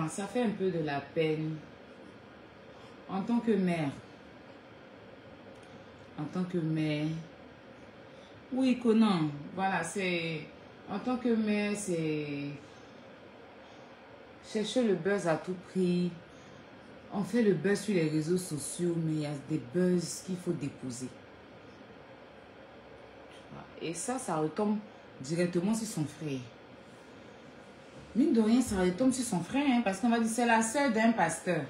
hein, ça fait un peu de la peine. En tant que mère. En tant que mère. Oui, Conan. Voilà, c'est... En tant que mère, c'est... Chercher le buzz à tout prix. On fait le buzz sur les réseaux sociaux, mais il y a des buzz qu'il faut déposer. Et ça retombe directement sur son frère. Mine de rien, ça retombe sur son frère, hein, parce qu'on va dire c'est la sœur d'un pasteur.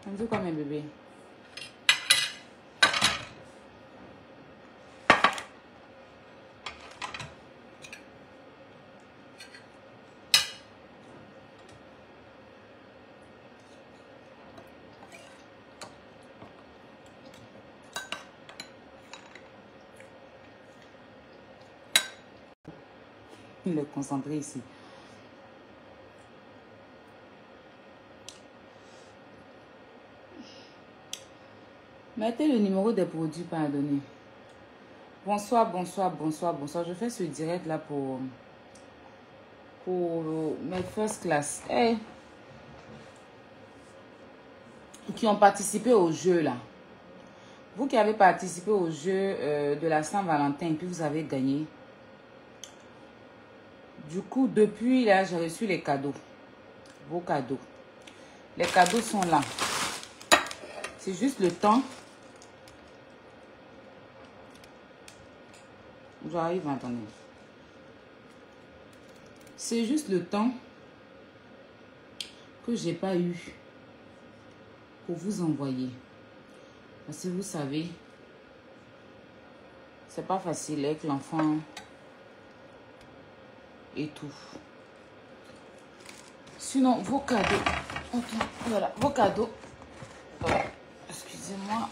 On dit quoi, mes bébés? Il est concentré ici. Mettez le numéro des produits pas à donner. Bonsoir, bonsoir, bonsoir, bonsoir. Je fais ce direct là pour mes first class. Hey, qui ont participé au jeu là. Vous qui avez participé au jeu de la Saint-Valentin et puis vous avez gagné. Du coup, depuis là, j'ai reçu les cadeaux. Vos cadeaux. Les cadeaux sont là. C'est juste le temps. J'arrive, attendez. C'est juste le temps que j'ai pas eu pour vous envoyer. Parce que vous savez, c'est pas facile avec l'enfant et tout. Sinon, vos cadeaux. Ok, voilà, vos cadeaux. Excusez-moi.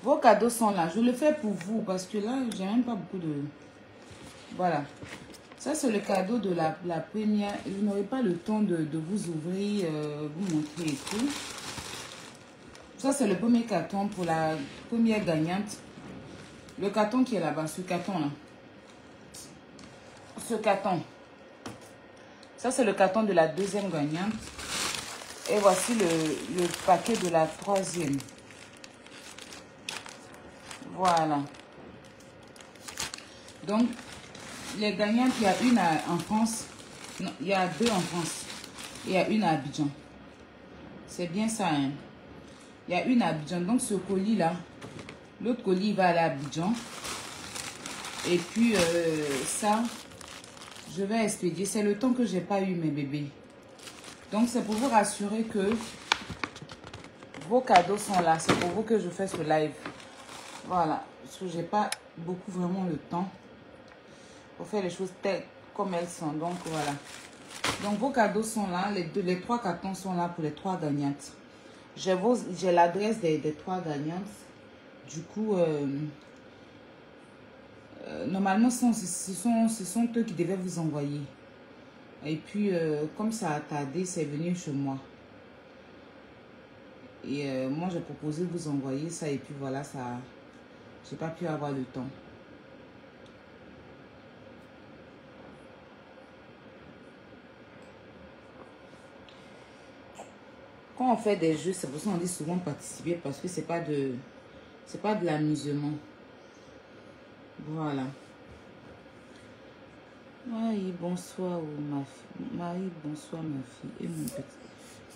Vos cadeaux sont là. Je le fais pour vous parce que là, j'ai même pas beaucoup de... Voilà. Ça, c'est le cadeau de la première. Je n'aurai pas le temps de vous ouvrir, vous montrer et tout. Ça, c'est le premier carton pour la première gagnante. Le carton qui est là-bas, ce carton-là. Ce carton. Ça, c'est le carton de la deuxième gagnante. Et voici le paquet de la troisième. Voilà. Donc, les gagnantes, il y a une en France. Non, il y a deux en France. Il y a une à Abidjan. C'est bien ça, hein. Il y a une à Abidjan. Donc, ce colis-là, l'autre colis, il va aller à Abidjan. Et puis, ça, je vais expédier. C'est le temps que j'ai pas eu, mes bébés. Donc, c'est pour vous rassurer que vos cadeaux sont là. C'est pour vous que je fais ce live. Voilà. Parce que j'ai pas beaucoup vraiment le temps pour faire les choses telles comme elles sont. Donc, voilà. Donc, vos cadeaux sont là. Les trois cartons sont là pour les trois gagnantes. J'ai l'adresse des trois gagnantes. Du coup, normalement, ce sont eux qui devaient vous envoyer. Et puis, comme ça a tardé, c'est venu chez moi. Et moi, j'ai proposé de vous envoyer ça. Et puis, voilà, ça... J'ai pas pu avoir le temps. Quand on fait des jeux, c'est pour ça qu'on dit souvent participer. Parce que c'est pas de l'amusement. Voilà. Marie, bonsoir, ma fille. Marie, bonsoir, ma fille. Et mon petit.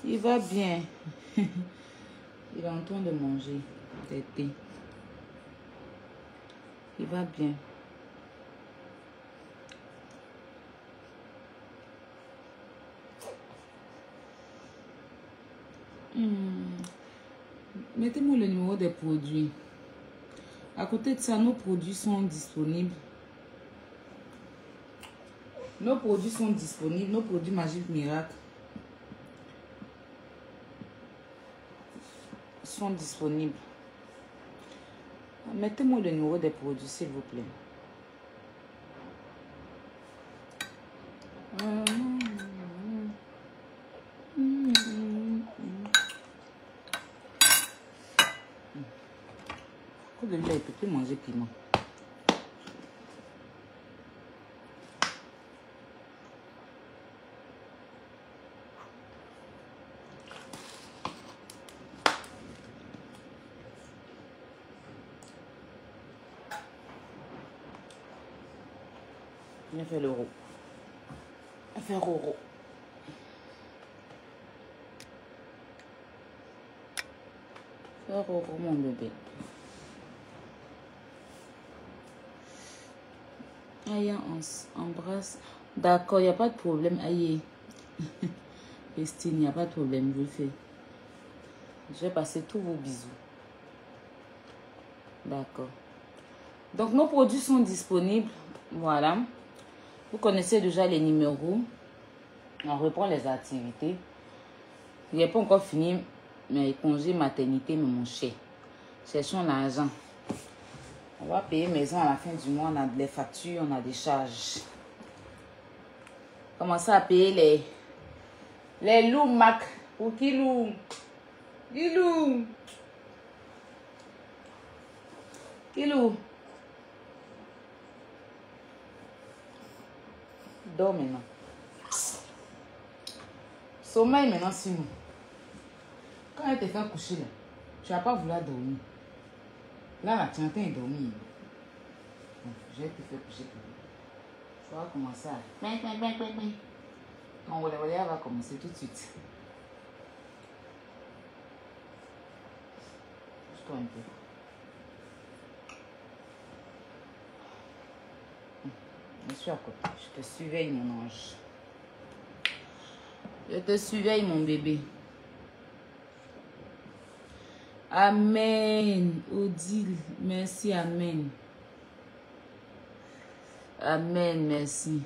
Il va bien. Il est en train de manger des thés. Il va bien. Mettez-moi le numéro des produits. À côté de ça, nos produits sont disponibles. Nos produits sont disponibles. Nos produits Magique Miracle sont disponibles. Mettez-moi le numéro des produits, s'il vous plaît. Le lait, il peut plus manger piment. Viens faire l'euro. Viens faire euro. Faire euro, mon bébé. Aïe, on embrasse. D'accord, il n'y a pas de problème. Aïe. Christine, il n'y a pas de problème, je le fais. Je vais passer tous vos bisous. D'accord. Donc, nos produits sont disponibles. Voilà. Vous connaissez déjà les numéros. On reprend les activités. Il n'est pas encore fini mes congés maternité, mais mon cher. Cherchons l'argent. On va payer maison à la fin du mois. On a des factures, on a des charges. Commencez à payer les loups Mac. Pour qui loup? Qui loup? Qui loup? Dors maintenant. Sommeil maintenant, sinon. Quand elle te fait coucher là, tu vas pas vouloir dormir. Là, tu es en train de dormir. Donc, je vais te faire coucher. Tu vas commencer à... Ton wole va commencer tout de suite. Pousse-toi un peu. Je suis à côté. Je te surveille, mon ange. Je te surveille, mon bébé. Amen. Odile, merci, amen. Amen, merci.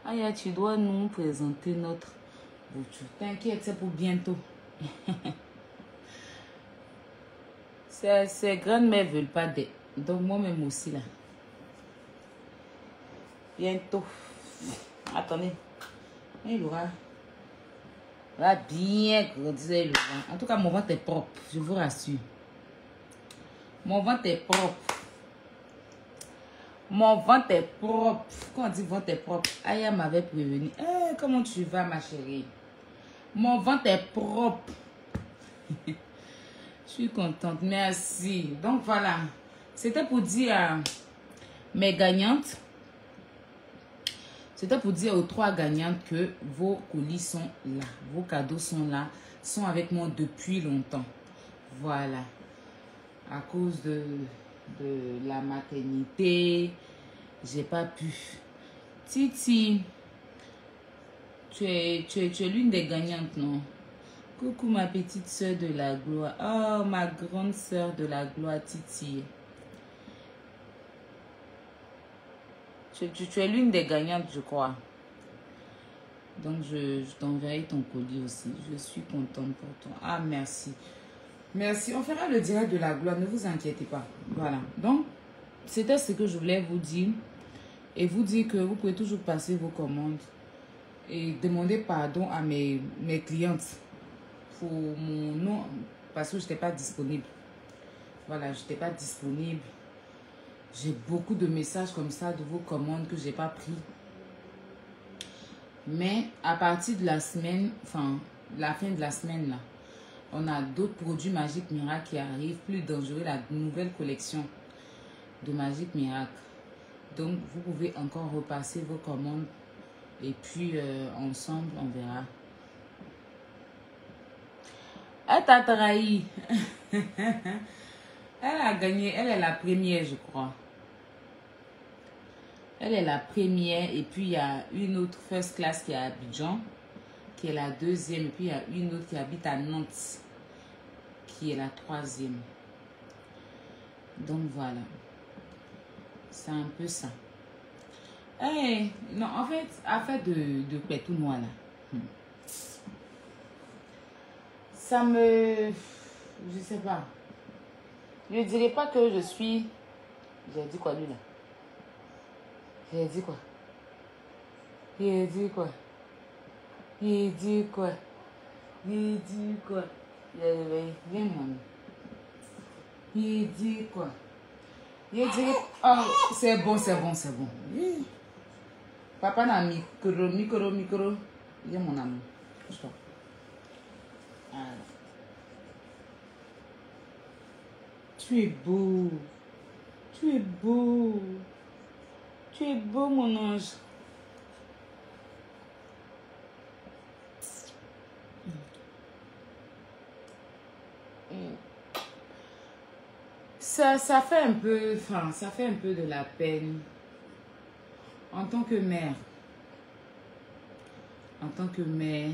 Aya, tu dois nous présenter notre voiture. T'inquiète, c'est pour bientôt. Ces grandes-mères ne veulent pas d'être. Donc moi-même aussi là. Bientôt. Attendez. Il aura bien grandi. En tout cas, mon ventre est propre. Je vous rassure. Mon ventre est propre. Mon ventre est propre. Quand on dit ventre est propre, Aya m'avait prévenu. Hey, comment tu vas, ma chérie? Mon ventre est propre. Je suis contente. Merci. Donc, voilà. C'était pour dire à mes gagnantes. C'était pour dire aux 3 gagnantes que vos colis sont là. Vos cadeaux sont là. Sont avec moi depuis longtemps. Voilà. À cause de la maternité, j'ai pas pu. Titi, tu es l'une des gagnantes, non? Coucou ma petite soeur de la gloire. Oh, ma grande soeur de la gloire, Titi. Tu es l'une des gagnantes, je crois. Donc, je t'enverrai ton colis aussi. Je suis contente pour toi. Ah, merci. Merci. On fera le direct de la gloire. Ne vous inquiétez pas. Voilà. Donc, c'était ce que je voulais vous dire. Et vous dire que vous pouvez toujours passer vos commandes. Et demander pardon à mes clientes. Pour mon nom. Parce que je n'étais pas disponible. Voilà, je n'étais pas disponible. J'ai beaucoup de messages comme ça de vos commandes que je n'ai pas pris. Mais à partir de la semaine, enfin, la fin de la semaine, là, on a d'autres produits Magique Miracle qui arrivent, plus dangereux, la nouvelle collection de Magique Miracle. Donc, vous pouvez encore repasser vos commandes et puis ensemble, on verra. Elle t'a trahi. Elle a gagné, elle est la première, je crois. Elle est la première et puis il y a une autre first class qui est à Abidjan, qui est la deuxième, et puis il y a une autre qui habite à Nantes. qui est la troisième. Donc voilà. C'est un peu ça. Hey, non, en fait, affaire de pétou noir là. Ça me... Je sais pas. Je ne dirais pas que je suis... J'ai dit quoi lui là? J'ai dit quoi? Il dit quoi? Il dit quoi? Il dit quoi? Viens mon. Il dit quoi? Il dit... Oh, c'est bon, c'est bon, c'est bon. Papa n'a micro. Viens mon amour. Couche-toi. Alors. Tu es beau. Tu es beau. Tu es beau, mon ange. Ça fait un peu, enfin, ça fait un peu de la peine en tant que mère. En tant que mère.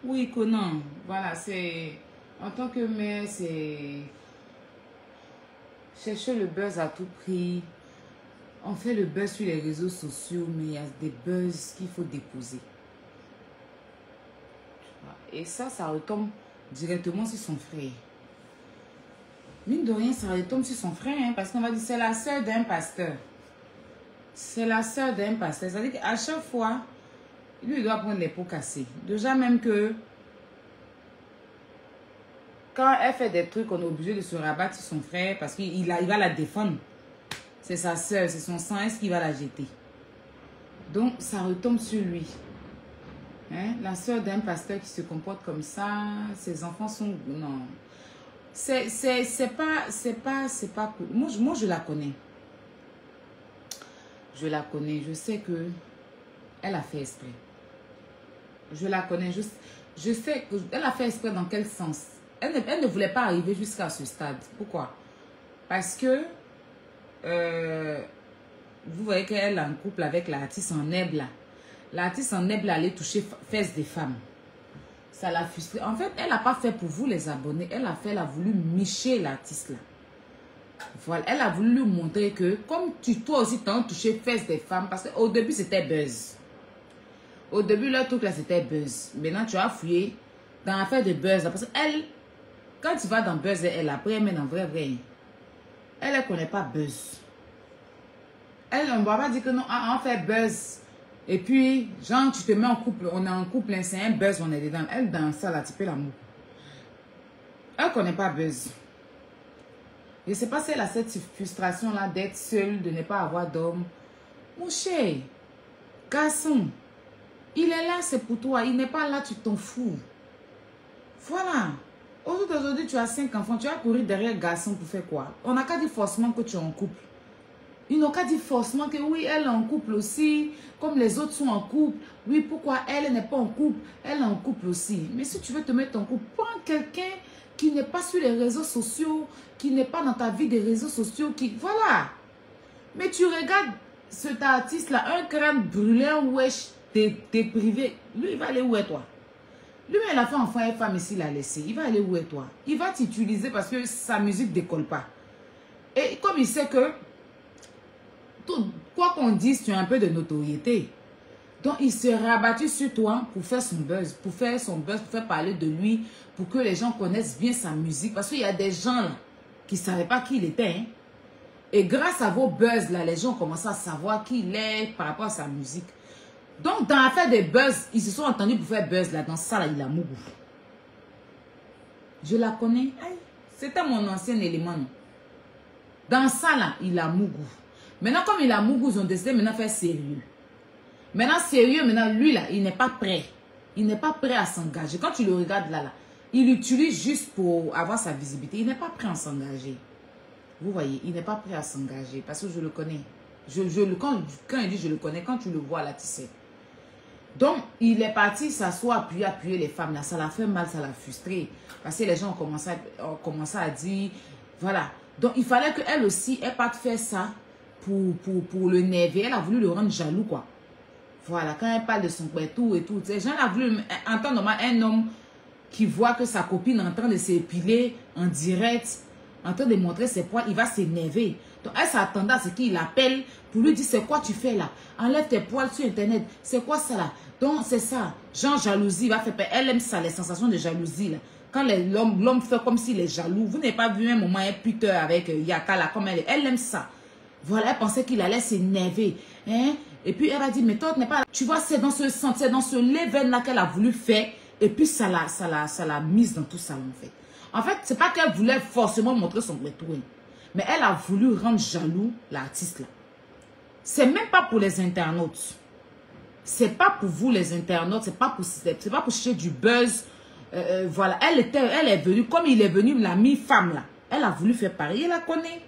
Oui, Conan. Voilà, c'est... En tant que mère, c'est... Chercher le buzz à tout prix. On fait le buzz sur les réseaux sociaux, mais il y a des buzz qu'il faut déposer. Et ça retombe directement sur son frère. Mine de rien, ça retombe sur son frère, hein, parce qu'on va dire c'est la sœur d'un pasteur. C'est la sœur d'un pasteur. C'est-à-dire qu'à chaque fois, lui, il doit prendre les pots cassés. Déjà même que quand elle fait des trucs, on est obligé de se rabattre sur son frère parce qu'il va la défendre. C'est sa sœur, c'est son sang, est-ce qu'il va la jeter? Donc, ça retombe sur lui. Hein? La sœur d'un pasteur qui se comporte comme ça, ses enfants sont... Non. C'est pas cool. Moi, je la connais. Je la connais. Je sais que elle a fait exprès. Je la connais. Je sais qu'elle a fait exprès dans quel sens. Elle ne voulait pas arriver jusqu'à ce stade. Pourquoi? Parce que vous voyez qu'elle est en couple avec l'artiste en Ebla. L'artiste en Ebla allait toucher fesses des femmes. Ça l'a frustré. En fait, elle n'a pas fait pour vous les abonnés. Elle a voulu micher l'artiste là. Voilà, elle a voulu lui montrer que comme toi aussi t'as touché fesses des femmes, parce qu'au début c'était buzz. Au début leur truc là c'était buzz. Maintenant tu as fouillé dans l'affaire de buzz là, parce qu'elle, quand tu vas dans buzz, elle après elle met dans vrai. Elle ne connaît pas buzz. Elle on va pas dire que non, on fait buzz. Et puis, genre, tu te mets en couple, on est en couple, c'est un buzz, on est dedans. Elle, dans ça, là, tu peux l'amour. Elle ne connaît pas buzz. Je ne sais pas si elle a cette frustration-là d'être seule, de ne pas avoir d'homme. Mon cher, garçon, il est là, c'est pour toi. Il n'est pas là, tu t'en fous. Voilà. Aujourd'hui, tu as 5 enfants, tu vas courir derrière le garçon pour faire quoi? On n'a qu'à dire forcément que tu es en couple. Ils n'ont qu'à dire forcément que oui, elle est en couple aussi, comme les autres sont en couple. Oui, pourquoi elle n'est pas en couple? Elle est en couple aussi. Mais si tu veux te mettre en couple, prends quelqu'un qui n'est pas sur les réseaux sociaux, qui n'est pas dans ta vie des réseaux sociaux, qui... Voilà. Mais tu regardes cet artiste-là, un crâne brûlant, wesh, t'es privé. Lui, il va aller où est toi? Lui, il a fait enfant et femme ici, il l'a laissé. Il va aller où est toi? Il va t'utiliser parce que sa musique ne décolle pas. Et comme il sait que quoi qu'on dise, tu as un peu de notoriété. Donc, il s'est rabattu sur toi pour faire son buzz, pour faire parler de lui, pour que les gens connaissent bien sa musique. Parce qu'il y a des gens là qui ne savaient pas qui il était. Hein. Et grâce à vos buzz, là, les gens commencent à savoir qui il est par rapport à sa musique. Donc, dans l'affaire des buzz, ils se sont entendus pour faire buzz là. Dans ça, là, il a mougou. Je la connais. C'était mon ancien élément. Non? Dans ça, là, il a mougou. Maintenant, comme il a mougou, ils ont décidé maintenant faire sérieux. Maintenant, sérieux, maintenant, lui, là, il n'est pas prêt. Il n'est pas prêt à s'engager. Quand tu le regardes là, il l'utilise juste pour avoir sa visibilité. Il n'est pas prêt à s'engager. Vous voyez, il n'est pas prêt à s'engager parce que je le connais. Quand il dit je le connais, quand tu le vois là, tu sais. Donc, il est parti s'asseoir, appuyer les femmes là. Ça l'a fait mal, ça l'a frustré. Parce que les gens ont commencé à dire, voilà. Donc, il fallait qu'elle aussi, elle parte faire ça. Pour le nerver, elle a voulu le rendre jaloux, quoi. Voilà, quand elle parle de son père, tout et tout, les gens ont voulu entendre normal un homme qui voit que sa copine est en train de s'épiler en direct, en train de montrer ses poils, il va s'énerver. Donc, elle s'attendait à ce qu'il l'appelle pour lui dire, c'est quoi tu fais là? Enlève tes poils sur Internet. C'est quoi ça là? Donc, c'est ça. Genre, jalousie, il va faire peur. Elle aime ça, les sensations de jalousie là. Quand l'homme fait comme s'il est jaloux. Vous n'avez pas vu un moment un puteur avec Yaka là, comme elle est. Elle aime ça. Voilà, elle pensait qu'il allait s'énerver. Hein? Et puis, elle a dit, mais toi, tu n'es pas là. Tu vois, c'est dans ce sentier, dans ce level là qu'elle a voulu faire. Et puis, ça l'a mise dans tout ça, en fait. En fait, c'est pas qu'elle voulait forcément montrer son retour. Mais elle a voulu rendre jaloux l'artiste là. C'est même pas pour les internautes. C'est pas pour vous les internautes. C'est pas pour chercher du buzz. Voilà. Elle est venue, comme il est venu, l'ami femme là. Elle a voulu faire pareil. Il la connaît.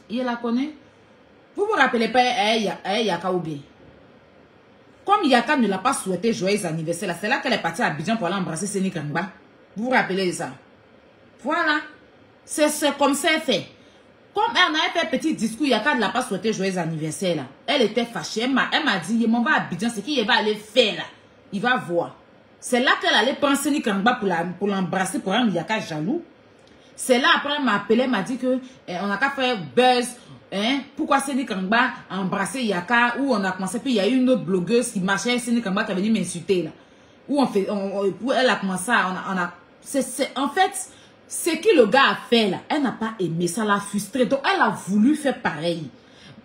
Il la connaît. Vous vous rappelez pas Yaka ou bien? Comme Yaka ne l'a pas souhaité joyeux anniversaire là, c'est là qu'elle est partie à Abidjan pour aller embrasser Seni Kangba. Vous vous rappelez de ça? Voilà. C'est comme ça elle fait. Comme elle a fait un petit discours, Yaka ne l'a pas souhaité joyeux anniversaire là. Elle était fâchée. Elle m'a dit, il m'en va à Abidjan, c'est qu'il va aller faire là. Il va voir. C'est là qu'elle allait prendre Seni Kangba pour l'embrasser, pour rendre Yaka jaloux. C'est là après elle m'a appelé, elle m'a dit que on n'a qu'à faire buzz. Hein? Pourquoi Seni Kangba a embrassé Yaka? Où on a commencé, puis il y a eu une autre blogueuse qui marchait, Seni Kangba qui est venue m'insulter là. Où elle a commencé à... en fait, ce que le gars a fait là, elle n'a pas aimé, ça l'a frustré. Donc elle a voulu faire pareil.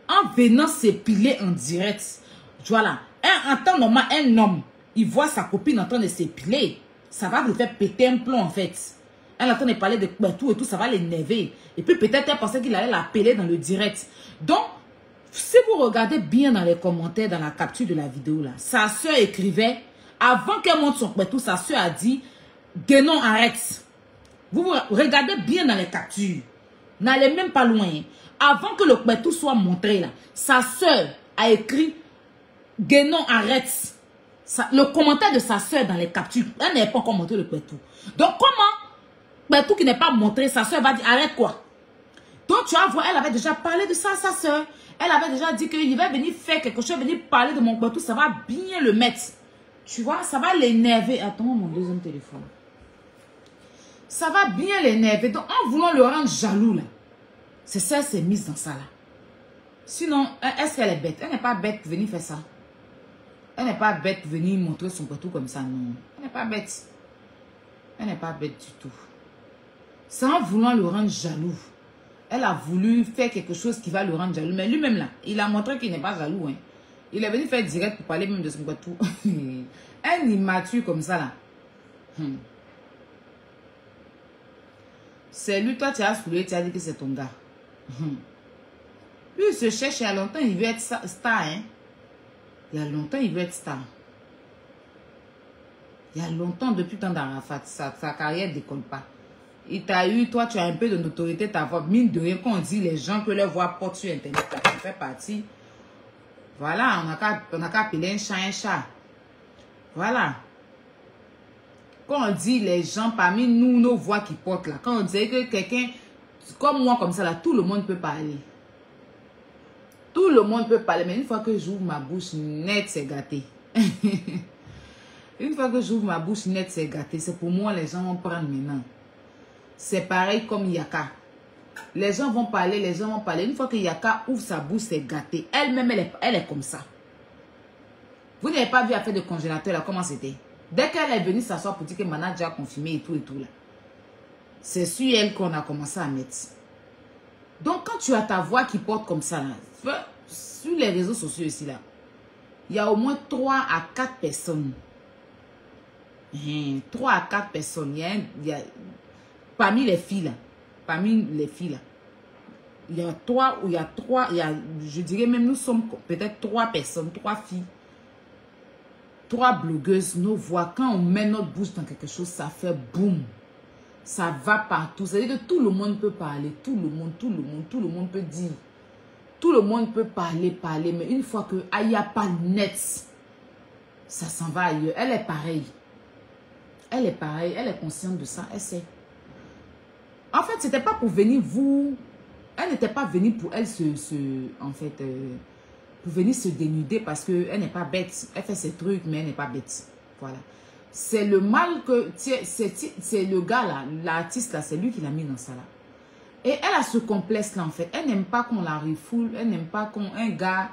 En venant s'épiler en direct. Voilà. En temps normal, un homme, il voit sa copine en train de s'épiler. Ça va lui faire péter un plomb en fait. Elle est en train de parler de tout et tout, ça va l'énerver. Et puis peut-être elle pensait qu'il allait l'appeler dans le direct. Donc, si vous regardez bien dans les commentaires, dans la capture de la vidéo là, sa soeur écrivait, avant qu'elle monte son tout, sa soeur a dit, Guénon arrête. Vous regardez bien dans les captures. N'allez même pas loin. Avant que le tout soit montré là, sa soeur a écrit, Guénon arrête. Le commentaire de sa soeur dans les captures, elle n'avait pas encore montré le tout. Donc comment tout qui n'est pas montré, sa soeur va dire arrête quoi. Donc tu vas voir, elle avait déjà parlé de ça à sa soeur. Elle avait déjà dit qu'il va venir faire quelque chose, venir parler de mon tout, ça va bien le mettre. Tu vois, ça va l'énerver. Attends, mon deuxième téléphone. Ça va bien l'énerver. Donc en voulant le rendre jaloux là, c'est ça, elle s'est mise dans ça là. Sinon, est-ce qu'elle est bête? Elle n'est pas bête pour venir faire ça. Elle n'est pas bête pour venir montrer son tout comme ça, non. Elle n'est pas bête. Elle n'est pas bête du tout. C'est en voulant le rendre jaloux. Elle a voulu faire quelque chose qui va le rendre jaloux. Mais lui-même là, il a montré qu'il n'est pas jaloux. Hein. Il est venu faire direct pour parler même de son tout. Un immature comme ça là. C'est lui, toi tu as saoulé, tu as dit que c'est ton gars. Lui il se cherche, il y a longtemps il veut être star. Hein. Il y a longtemps il veut être star. Il y a longtemps, depuis le temps d'Arafat, sa carrière ne décolle pas. Il t'a eu, toi, tu as un peu de notoriété, ta voix. Mine de rien, quand on dit les gens que leur voix porte sur Internet, ça fait partie. Voilà, on n'a qu'à appeler un chat. Voilà. Quand on dit les gens parmi nous, nos voix qui portent là, quand on dit que quelqu'un, comme moi, comme ça là, tout le monde peut parler. Tout le monde peut parler, mais une fois que j'ouvre ma bouche, net, c'est gâté. Une fois que j'ouvre ma bouche, net, c'est gâté. C'est pour moi, les gens vont prendre maintenant. C'est pareil comme Yaka. Les gens vont parler, les gens vont parler. Une fois que Yaka ouvre sa bouche, c'est gâté. Elle-même, elle est comme ça. Vous n'avez pas vu affaire de congélateur là, comment c'était? Dès qu'elle est venue s'asseoir pour dire que Mana a déjà confirmé et tout là. C'est sur elle qu'on a commencé à mettre. Donc quand tu as ta voix qui porte comme ça là, sur les réseaux sociaux ici là, il y a au moins 3 à 4 personnes. 3 à 4 personnes. Il y a parmi les filles là, il y a 3 ou il y a 3, je dirais même nous sommes peut-être 3 personnes, 3 filles, 3 blogueuses, nos voix, quand on met notre bouche dans quelque chose, ça fait boum. Ça va partout. C'est-à-dire que tout le monde peut parler, tout le monde peut dire. Tout le monde peut parler, mais une fois que il n'y a pas net, ça s'en va ailleurs. Elle est pareille. Elle est pareille, elle est consciente de ça, elle sait. En fait, c'était pas pour venir vous... Elle n'était pas venue pour elle pour venir se dénuder parce qu'elle n'est pas bête. Elle fait ses trucs, mais elle n'est pas bête. Voilà. c'est le mal que... C'est le gars là, l'artiste là, c'est lui qui l'a mis dans ça là. Et elle a ce complexe là en fait. Elle n'aime pas qu'on la refoule. Elle n'aime pas qu'un gars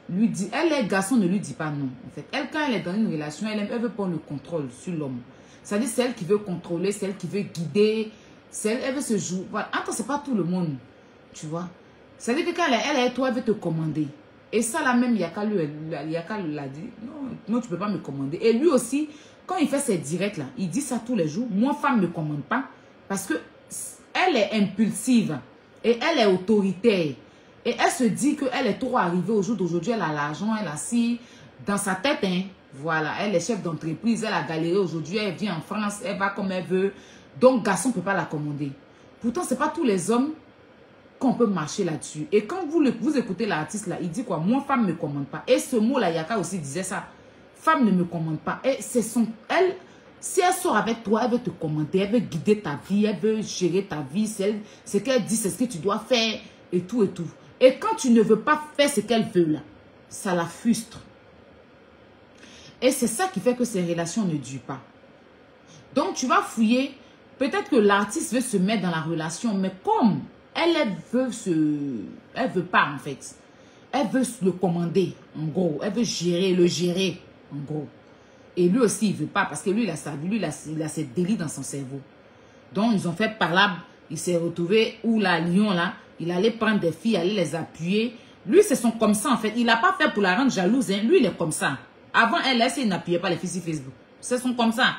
lui dit... Elle, les garçons ne lui dit pas non. En fait, elle, quand elle est dans une relation, elle veut prendre le contrôle sur l'homme. C'est-à-dire, c'est elle qui veut contrôler, c'est elle qui veut guider. Elle veut se jouer. Voilà. Attends, c'est pas tout le monde. Tu vois. C'est-à-dire que quand elle est toi, elle veut te commander. Et ça là même, Yaka l'a dit. Non, tu peux pas me commander. Et lui aussi, quand il fait ses directs là, il dit ça tous les jours. Moi, femme, ne me commande pas. Parce que elle est impulsive. Et elle est autoritaire. Et elle se dit qu'elle est trop arrivée au jour d'aujourd'hui. Elle a l'argent, elle a si dans sa tête. Hein, voilà, elle est chef d'entreprise. Elle a galéré aujourd'hui. Elle vient en France. Elle va comme elle veut. Donc, garçon ne peut pas la commander. Pourtant, ce n'est pas tous les hommes qu'on peut marcher là-dessus. Et quand vous écoutez l'artiste là, il dit quoi? Moi, femme ne me commande pas. Et ce mot-là, Yaka aussi disait ça. Femme ne me commande pas. Et c'est son... Elle, si elle sort avec toi, elle veut te commander. Elle veut guider ta vie. Elle veut gérer ta vie. Ce qu'elle dit, c'est ce que tu dois faire. Et tout et tout. Et quand tu ne veux pas faire ce qu'elle veut là, ça la frustre. Et c'est ça qui fait que ces relations ne durent pas. Donc, tu vas fouiller. Peut-être que l'artiste veut se mettre dans la relation, mais comme elle veut pas en fait. Elle veut le commander, en gros. Elle veut le gérer, en gros. Et lui aussi, il veut pas, parce que lui, il a sa vie, lui, il a ses délits dans son cerveau. Donc, ils ont fait par là, il s'est retrouvé où la lion, là, il allait prendre des filles, aller les appuyer. Lui, c'est son comme ça, en fait. Il n'a pas fait pour la rendre jalouse, hein. Lui, il est comme ça. Avant, il n'appuyait pas les filles sur Facebook. C'est son comme ça.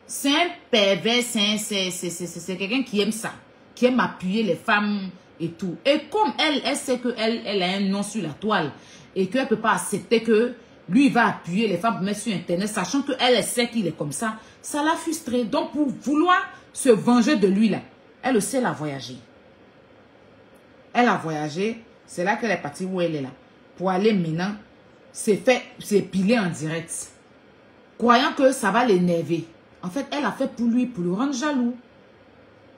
C'est un pervers, c'est quelqu'un qui aime ça. Qui aime appuyer les femmes et tout. Et comme elle sait qu'elle a un nom sur la toile. Et qu'elle ne peut pas accepter que lui, il va appuyer les femmes pour mettre sur Internet. Sachant qu'elle sait qu'il est comme ça. Ça l'a frustrée. Donc, pour vouloir se venger de lui, là, elle aussi, elle a voyagé. Elle a voyagé. C'est là qu'elle est partie où elle est là. Pour aller maintenant, s'épiler en direct. Croyant que ça va l'énerver. En fait, elle a fait pour lui, pour le rendre jaloux.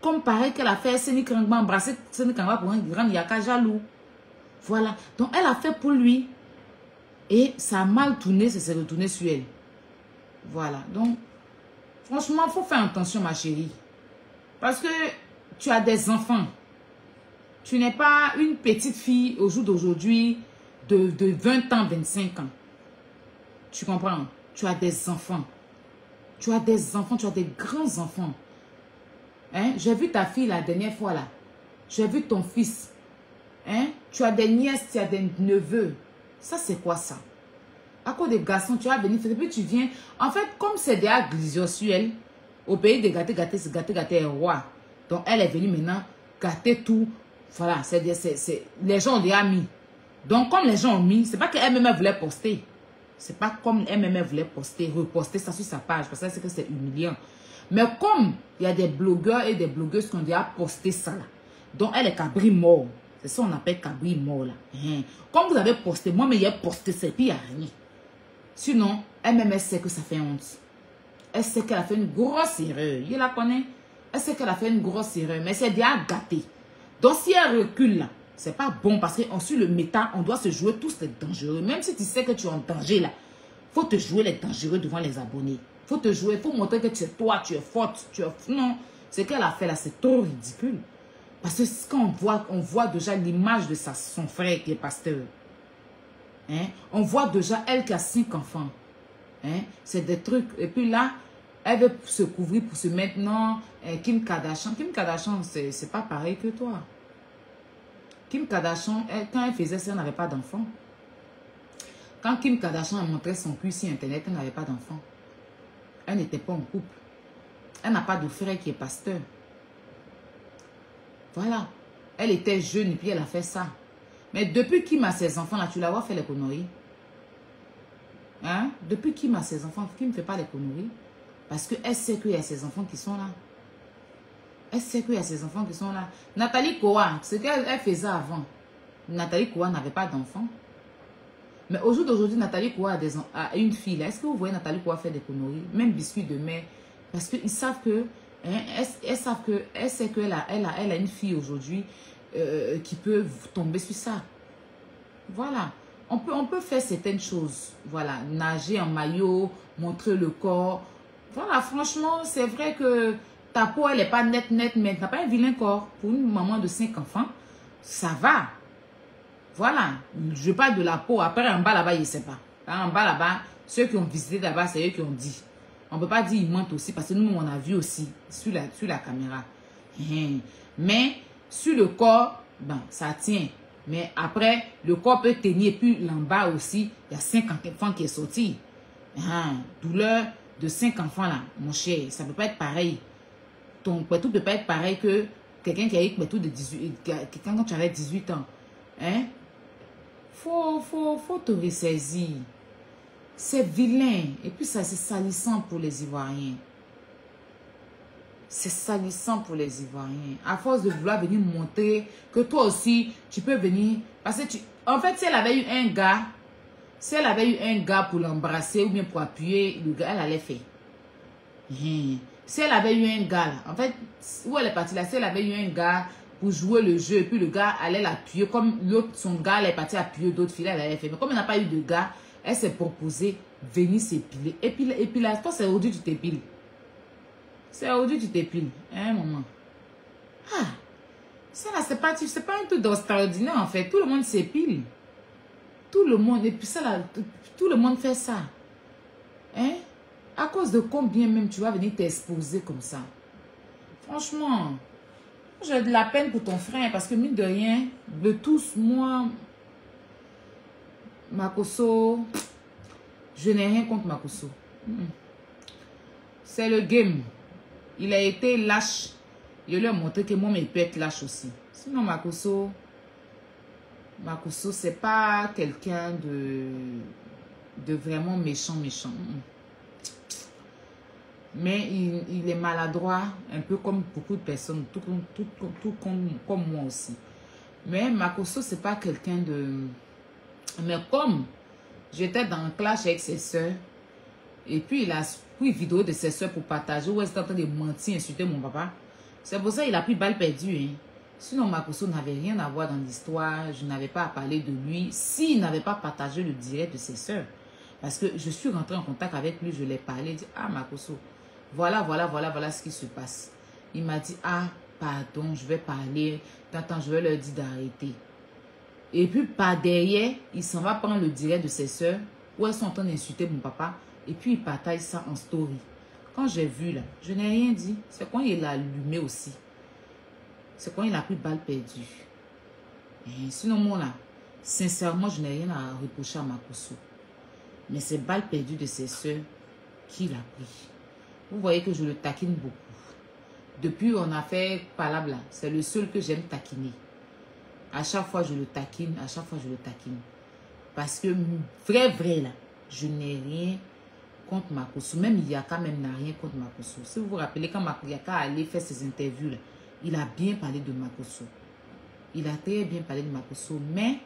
Comme pareil qu'elle a fait Seni Krangba, embrasser Seni Krangba pour rendre Yaka jaloux. Voilà. Donc, elle a fait pour lui. Et ça a mal tourné, ça s'est retourné sur elle. Voilà. Donc, franchement, il faut faire attention, ma chérie. Parce que tu as des enfants. Tu n'es pas une petite fille au jour d'aujourd'hui de 20 ans, 25 ans. Tu comprends? Tu as des enfants. Tu as des enfants, tu as des grands enfants. Hein? J'ai vu ta fille la dernière fois là. J'ai vu ton fils. Hein? Tu as des nièces, tu as des neveux. Ça, c'est quoi ça? À cause des garçons, tu vas venir. Et puis tu viens. En fait, comme c'est des agrisosuels, au pays des gâtés, gâtés est roi. Donc, elle est venue maintenant gâter tout. Voilà, les gens ont déjà mis. Donc, comme les gens ont mis, c'est pas qu'elle-même voulait poster. C'est pas comme elle-même voulait poster, reposter ça sur sa page. Parce que c'est que c'est humiliant. Mais comme il y a des blogueurs et des blogueuses qui ont déjà posté ça là. Donc, elle est cabri mort. C'est ça qu'on appelle cabri mort là. Comme vous avez posté, moi, mais il y a posté, c'est puis il n'y a rien. Sinon, elle-même, elle sait que ça fait honte. Elle sait qu'elle a fait une grosse erreur. Il la connaît. Elle sait qu'elle a fait une grosse erreur. Mais c'est déjà gâté. Donc, si elle recule là, c'est pas bon parce que sur le méta, on doit se jouer tous les dangereux. Même si tu sais que tu es en danger là, faut te jouer les dangereux devant les abonnés. Faut te jouer, faut montrer que tu es toi, tu es forte, tu es... Non, ce qu'elle a fait là, c'est trop ridicule. Parce que quand on voit déjà l'image de son frère qui est pasteur. Hein? On voit déjà elle qui a 5 enfants. Hein? C'est des trucs. Et puis là, elle veut se couvrir pour se mettre, non, Kim Kardashian. Kim Kardashian, c'est pas pareil que toi. Kim Kardashian, quand elle faisait ça, elle n'avait pas d'enfant. Quand Kim Kardashian montrait son cul sur Internet, elle n'avait pas d'enfant. Elle n'était pas en couple. Elle n'a pas de frère qui est pasteur. Voilà. Elle était jeune et puis elle a fait ça. Mais depuis Kim a ses enfants, là, tu la vois faire les conneries. Hein? Depuis Kim a ses enfants, Kim ne fait pas les conneries. Parce qu'elle sait qu'il y a ses enfants qui sont là. Elle sait qu'il y a ses enfants qui sont là. Nathalie Kowa, ce qu'elle faisait avant. Nathalie Kowa n'avait pas d'enfants. Mais au jour d'aujourd'hui, Nathalie Kowa a une fille. Est-ce que vous voyez Nathalie Kowa faire des conneries? Même biscuit de mer. Parce qu'ils savent que... Hein, elle sait qu'elle a une fille aujourd'hui qui peut tomber sur ça. Voilà. On peut faire certaines choses. Voilà. Nager en maillot, montrer le corps. Voilà, franchement, c'est vrai que ta peau, elle n'est pas nette, mais tu n'as pas un vilain corps. Pour une maman de 5 enfants, ça va. Voilà, je parle de la peau. Après, en bas là-bas, je ne sais pas. En bas là-bas, ceux qui ont visité là-bas, c'est eux qui ont dit. On ne peut pas dire qu'ils mentent aussi, parce que nous, on a vu aussi sur la caméra. Mais sur le corps, ben, ça tient. Mais après, le corps peut tenir. Et puis, en bas aussi, il y a 5 enfants qui sont sortis. Douleur de 5 enfants là, mon cher, ça ne peut pas être pareil. Ton pétou ne peut pas être pareil que quelqu'un qui a eu pétou de 18, quelqu'un quand tu avais 18 ans. Hein? Faut te ressaisir. C'est vilain. Et puis ça, c'est salissant pour les Ivoiriens. C'est salissant pour les Ivoiriens. À force de vouloir venir montrer que toi aussi, tu peux venir. Parce que en fait, si elle avait eu un gars, si elle avait eu un gars pour l'embrasser ou bien pour appuyer, le gars, elle allait faire. Si elle avait eu un gars, là, en fait, où elle est partie là, si elle avait eu un gars pour jouer le jeu, et puis le gars allait l'appuyer, comme l'autre, son gars, elle est partie appuyer d'autres filles, elle allait faire. Mais comme elle n'a pas eu de gars, elle s'est proposée venir s'épiler. Et puis là, toi, c'est aujourd'hui tu t'épiles. C'est aujourd'hui tu t'épiles. Hein, maman? Ah, ça là, c'est pas un truc d'extraordinaire, en fait. Tout le monde s'épile. Tout le monde, et puis ça là, tout le monde fait ça. Hein? À cause de combien même tu vas venir t'exposer comme ça? Franchement, j'ai de la peine pour ton frère parce que mine de rien, de tous, moi, Makosso, je n'ai rien contre Makosso. C'est le game. Il a été lâche. Je lui ai montré que moi, mais il peut être lâche aussi. Sinon, Makosso, c'est pas quelqu'un de vraiment méchant. Mais il est maladroit, un peu comme beaucoup de personnes, tout comme moi aussi. Mais Makosso, c'est pas quelqu'un de... Mais comme j'étais dans un clash avec ses soeurs, et puis il a pris une vidéo de ses soeurs pour partager, où elle était en train de mentir, insulter mon papa. C'est pour ça qu'il a pris balle perdue. Hein. Sinon, Makosso n'avait rien à voir dans l'histoire, je n'avais pas à parler de lui, s'il n'avait pas partagé le direct de ses soeurs. Parce que je suis rentrée en contact avec lui, je l'ai parlé, dit, ah Makosso, voilà ce qui se passe. Il m'a dit, ah, pardon, je vais parler. Attends, je vais leur dire d'arrêter. Et puis, par derrière, il s'en va prendre le direct de ses soeurs, où elles sont en train d'insulter mon papa, et puis il partage ça en story. Quand j'ai vu, là, je n'ai rien dit. C'est quand il l'a allumé aussi. C'est quand il a pris balle perdue. Et sinon, moi, là, sincèrement, je n'ai rien à reprocher à Makosso. Mais c'est balle perdue de ses soeurs qu'il a pris. Vous voyez que je le taquine beaucoup. Depuis, on a fait palabre là. C'est le seul que j'aime taquiner. À chaque fois, je le taquine. Parce que, vrai, là, je n'ai rien contre Makosso. Même Yaka même n'a rien contre Makosso. Si vous vous rappelez, quand Yaka allait faire ses interviews, là, il a bien parlé de Makosso. Il a très bien parlé de Makosso. Mais,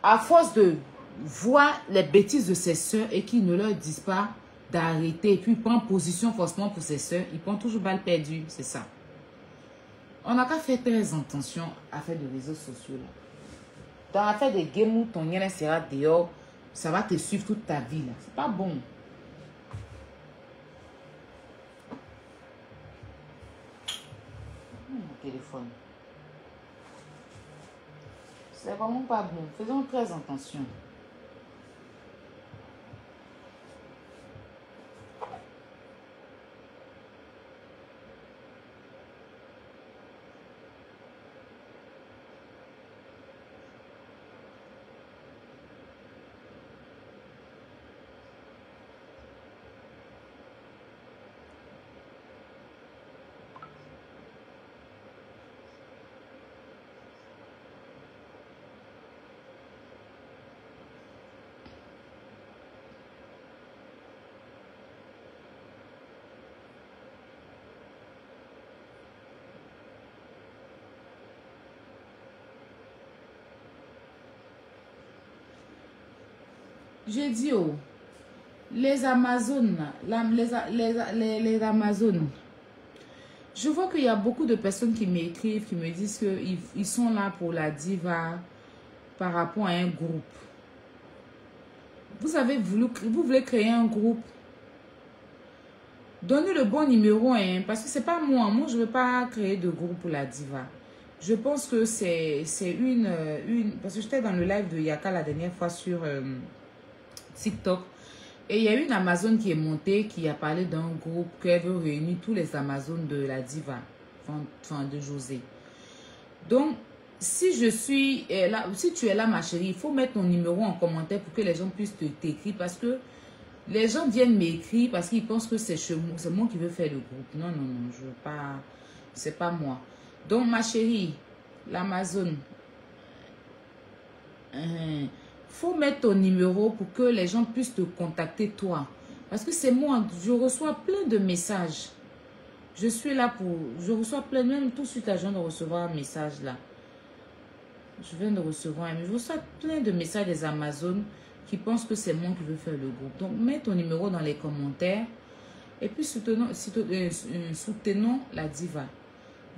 à force de voir les bêtises de ses soeurs et qu'ils ne leur disent pas d'arrêter, et puis il prend position forcément pour ses soeurs, il prend toujours balle perdue, c'est ça. On n'a qu'à faire très attention à faire des réseaux sociaux là. Dans l'affaire des games où ton lien sera dehors, ça va te suivre toute ta vie là. C'est pas bon. Mon téléphone. C'est vraiment pas bon. Faisons très attention. J'ai dit, oh, les Amazones, les Amazones, je vois qu'il y a beaucoup de personnes qui m'écrivent, qui me disent qu'ils sont là pour la diva par rapport à un groupe. Vous voulez créer un groupe Donnez le bon numéro, hein, parce que c'est pas moi. Moi, je ne veux pas créer de groupe pour la diva. Je pense que c'est une... Parce que j'étais dans le live de Yaka la dernière fois sur TikTok. Et il y a une Amazon qui est montée, qui a parlé d'un groupe qui veut réunir tous les Amazones de la diva, enfin de José. Donc, si je suis là, si tu es là, ma chérie, il faut mettre ton numéro en commentaire pour que les gens puissent t'écrire. Parce que les gens viennent m'écrire parce qu'ils pensent que c'est moi qui veux faire le groupe. Non, non, non, je veux pas. C'est pas moi. Donc, ma chérie, l'Amazon, faut mettre ton numéro pour que les gens puissent te contacter toi. Parce que c'est moi, je reçois plein de messages. Je suis là pour... Je reçois plein, même tout de suite, je viens de recevoir un message là. Je viens de recevoir, mais je reçois plein de messages des Amazones qui pensent que c'est moi qui veux faire le groupe. Donc, mets ton numéro dans les commentaires. Et puis, soutenons la diva.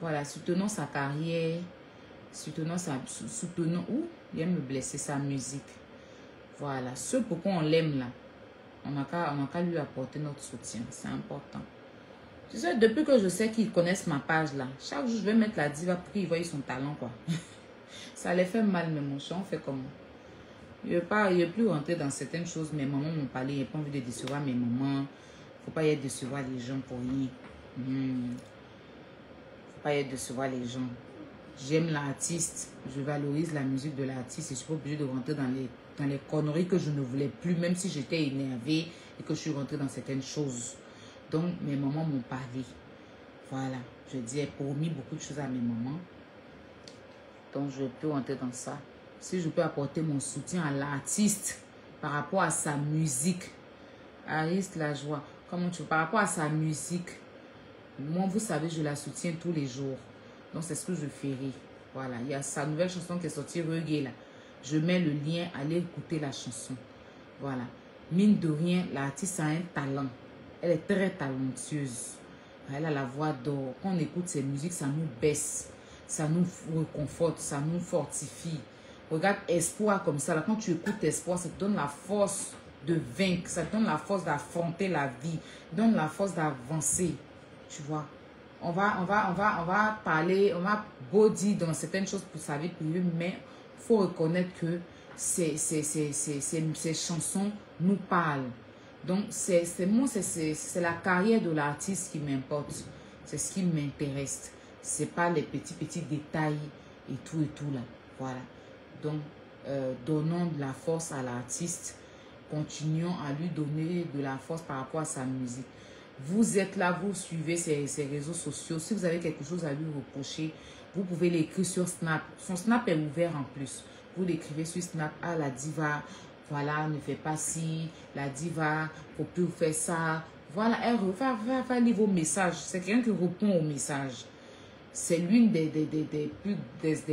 Voilà, soutenons sa carrière. Soutenons, où il vient me blesser sa musique. Voilà, ce pourquoi on l'aime là. On n'a qu'à lui apporter notre soutien. C'est important. Tu sais, depuis que je sais qu'ils connaissent ma page là, chaque jour je vais mettre la diva pour qu'ils voient son talent quoi. Ça les fait mal, mais mon chat, on fait comment? Je ne veux plus rentrer dans certaines choses. Mes mamans m'ont parlé, je n'ai pas envie de décevoir mes mamans. Il ne faut pas y être décevoir les gens pour rien. Il ne faut pas y être décevoir les gens. J'aime l'artiste, je valorise la musique de l'artiste et je ne suis pas obligée de rentrer dans les conneries que je ne voulais plus, même si j'étais énervée et que je suis rentrée dans certaines choses. Donc, mes mamans m'ont parlé. Voilà, je dis, j'ai promis beaucoup de choses à mes mamans. Donc, je peux rentrer dans ça. Si je peux apporter mon soutien à l'artiste par rapport à sa musique, Aris la joie, comment tu veux, par rapport à sa musique, moi, vous savez, je la soutiens tous les jours. Donc, c'est ce que je ferai. Voilà, il y a sa nouvelle chanson qui est sortie, Reggae, là. Je mets le lien, allez écouter la chanson. Voilà. Mine de rien, l'artiste a un talent. Elle est très talentueuse. Elle a la voix d'or. Quand on écoute ses musiques, ça nous baisse. Ça nous réconforte, ça nous fortifie. Regarde Espoir comme ça. Là, quand tu écoutes Espoir, ça te donne la force de vaincre. Ça te donne la force d'affronter la vie. Ça te donne la force d'avancer. Tu vois. On va parler, on va beau dire dans certaines choses pour sa vie privée, mais il faut reconnaître que ces chansons nous parlent. Donc, c'est la carrière de l'artiste qui m'importe. C'est ce qui m'intéresse. Ce n'est pas les petits détails et tout là. Voilà. Donc, donnons de la force à l'artiste. Continuons à lui donner de la force par rapport à sa musique. Vous êtes là, vous suivez ses réseaux sociaux. Si vous avez quelque chose à lui reprocher, vous pouvez l'écrire sur Snap. Son Snap est ouvert en plus. Vous l'écrivez sur Snap. Ah, la diva, voilà, ne fait pas ci. La diva, faut plus faire ça. Voilà, elle va lire vos messages. C'est quelqu'un qui répond aux messages. C'est l'une des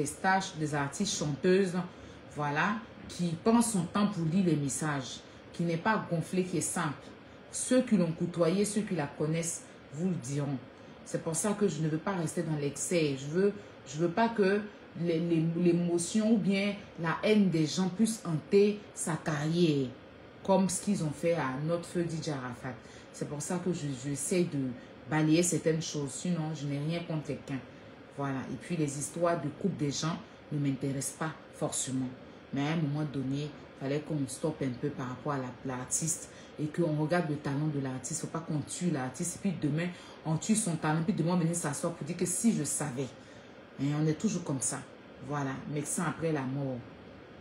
stars, des artistes chanteuses, voilà, qui prend son temps pour lire les messages, qui n'est pas gonflé, qui est simple. Ceux qui l'ont côtoyé, ceux qui la connaissent, vous le diront. C'est pour ça que je ne veux pas rester dans l'excès. Je veux pas que l'émotion ou bien la haine des gens puisse hanter sa carrière, comme ce qu'ils ont fait à notre feu DJ Arafat. C'est pour ça que j'essaie de balayer certaines choses. Sinon, je n'ai rien contre quelqu'un. Voilà. Et puis, les histoires de couple des gens ne m'intéressent pas forcément. Mais à un moment donné, il fallait qu'on stoppe un peu par rapport à l'artiste et qu'on regarde le talent de l'artiste. Il ne faut pas qu'on tue l'artiste et puis demain, on tue son talent. Puis demain, on venir s'asseoir pour dire que si je savais. Et on est toujours comme ça. Voilà. Médecin après la mort.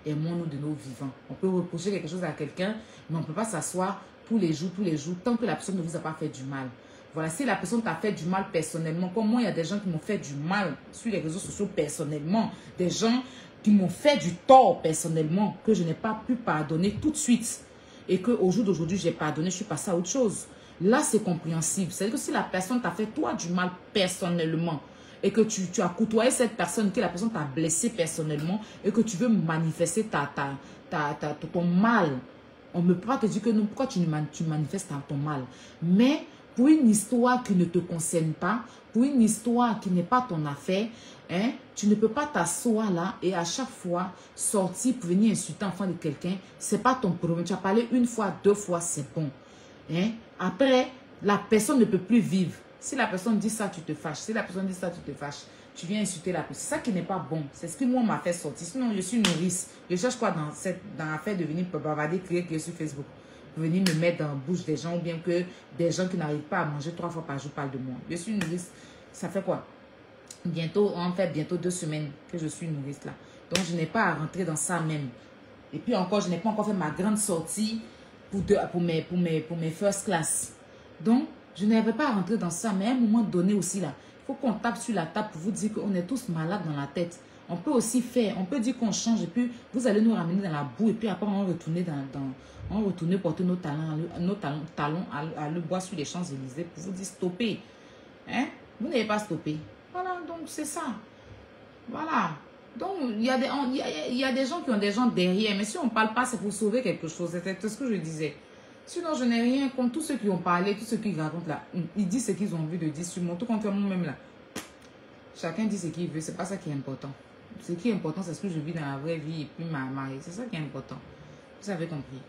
Aimons-nous de nos vivants. On peut reprocher quelque chose à quelqu'un, mais on ne peut pas s'asseoir tous les jours, tant que la personne ne vous a pas fait du mal. Voilà, si la personne t'a fait du mal personnellement, comme moi, il y a des gens qui m'ont fait du mal sur les réseaux sociaux personnellement, des gens qui m'ont fait du tort personnellement, que je n'ai pas pu pardonner tout de suite, et qu'au jour d'aujourd'hui, j'ai pardonné, je suis passée à autre chose. Là, c'est compréhensible. C'est-à-dire que si la personne t'a fait toi du mal personnellement, et que tu as côtoyé cette personne, que la personne t'a blessé personnellement, et que tu veux manifester ton mal, on ne peut pas te dire que non, pourquoi tu manifestes ton mal. Mais pour une histoire qui ne te concerne pas, pour une histoire qui n'est pas ton affaire, hein, tu ne peux pas t'asseoir là et à chaque fois sortir pour venir insulter l'enfant de quelqu'un. Ce n'est pas ton problème. Tu as parlé une fois, deux fois, c'est bon. Hein? Après, La personne ne peut plus vivre. Si la personne dit ça, tu te fâches. Si la personne dit ça, tu te fâches. Tu viens insulter la personne. C'est ça qui n'est pas bon. C'est ce que moi m'a fait sortir. Sinon, je suis nourrice. Je cherche quoi dans l'affaire de venir bavarder, crier sur Facebook. Venir me mettre dans la bouche des gens ou bien que des gens qui n'arrivent pas à manger 3 fois par jour parlent de moi. Je suis nourrice. Ça fait quoi? Bientôt, en fait, bientôt 2 semaines que je suis nourrice là. Donc, je n'ai pas à rentrer dans ça même. Et puis encore, je n'ai pas encore fait ma grande sortie pour mes first class. Donc, je n'avais pas à rentrer dans ça. Mais à un moment donné aussi là, il faut qu'on tape sur la table pour vous dire qu'on est tous malades dans la tête. On peut aussi faire, on peut dire qu'on change et puis vous allez nous ramener dans la boue et puis après on va retourner porter nos talons à le bois sur les Champs-Élysées pour vous dire stopper. Hein? Vous n'avez pas stoppé. Voilà, donc c'est ça. Voilà. Donc, il y a des gens qui ont des gens derrière. Mais si on ne parle pas, c'est pour sauver quelque chose. C'était ce que je disais. Sinon, je n'ai rien contre tous ceux qui ont parlé, tous ceux qui racontent là. Ils disent ce qu'ils ont envie de dire sur moi. Tout contre moi-même là. Chacun dit ce qu'il veut. C'est pas ça qui est important. Ce qui est important, c'est ce que je vis dans la vraie vie et puis ma mari. C'est ça qui est important. Vous avez compris.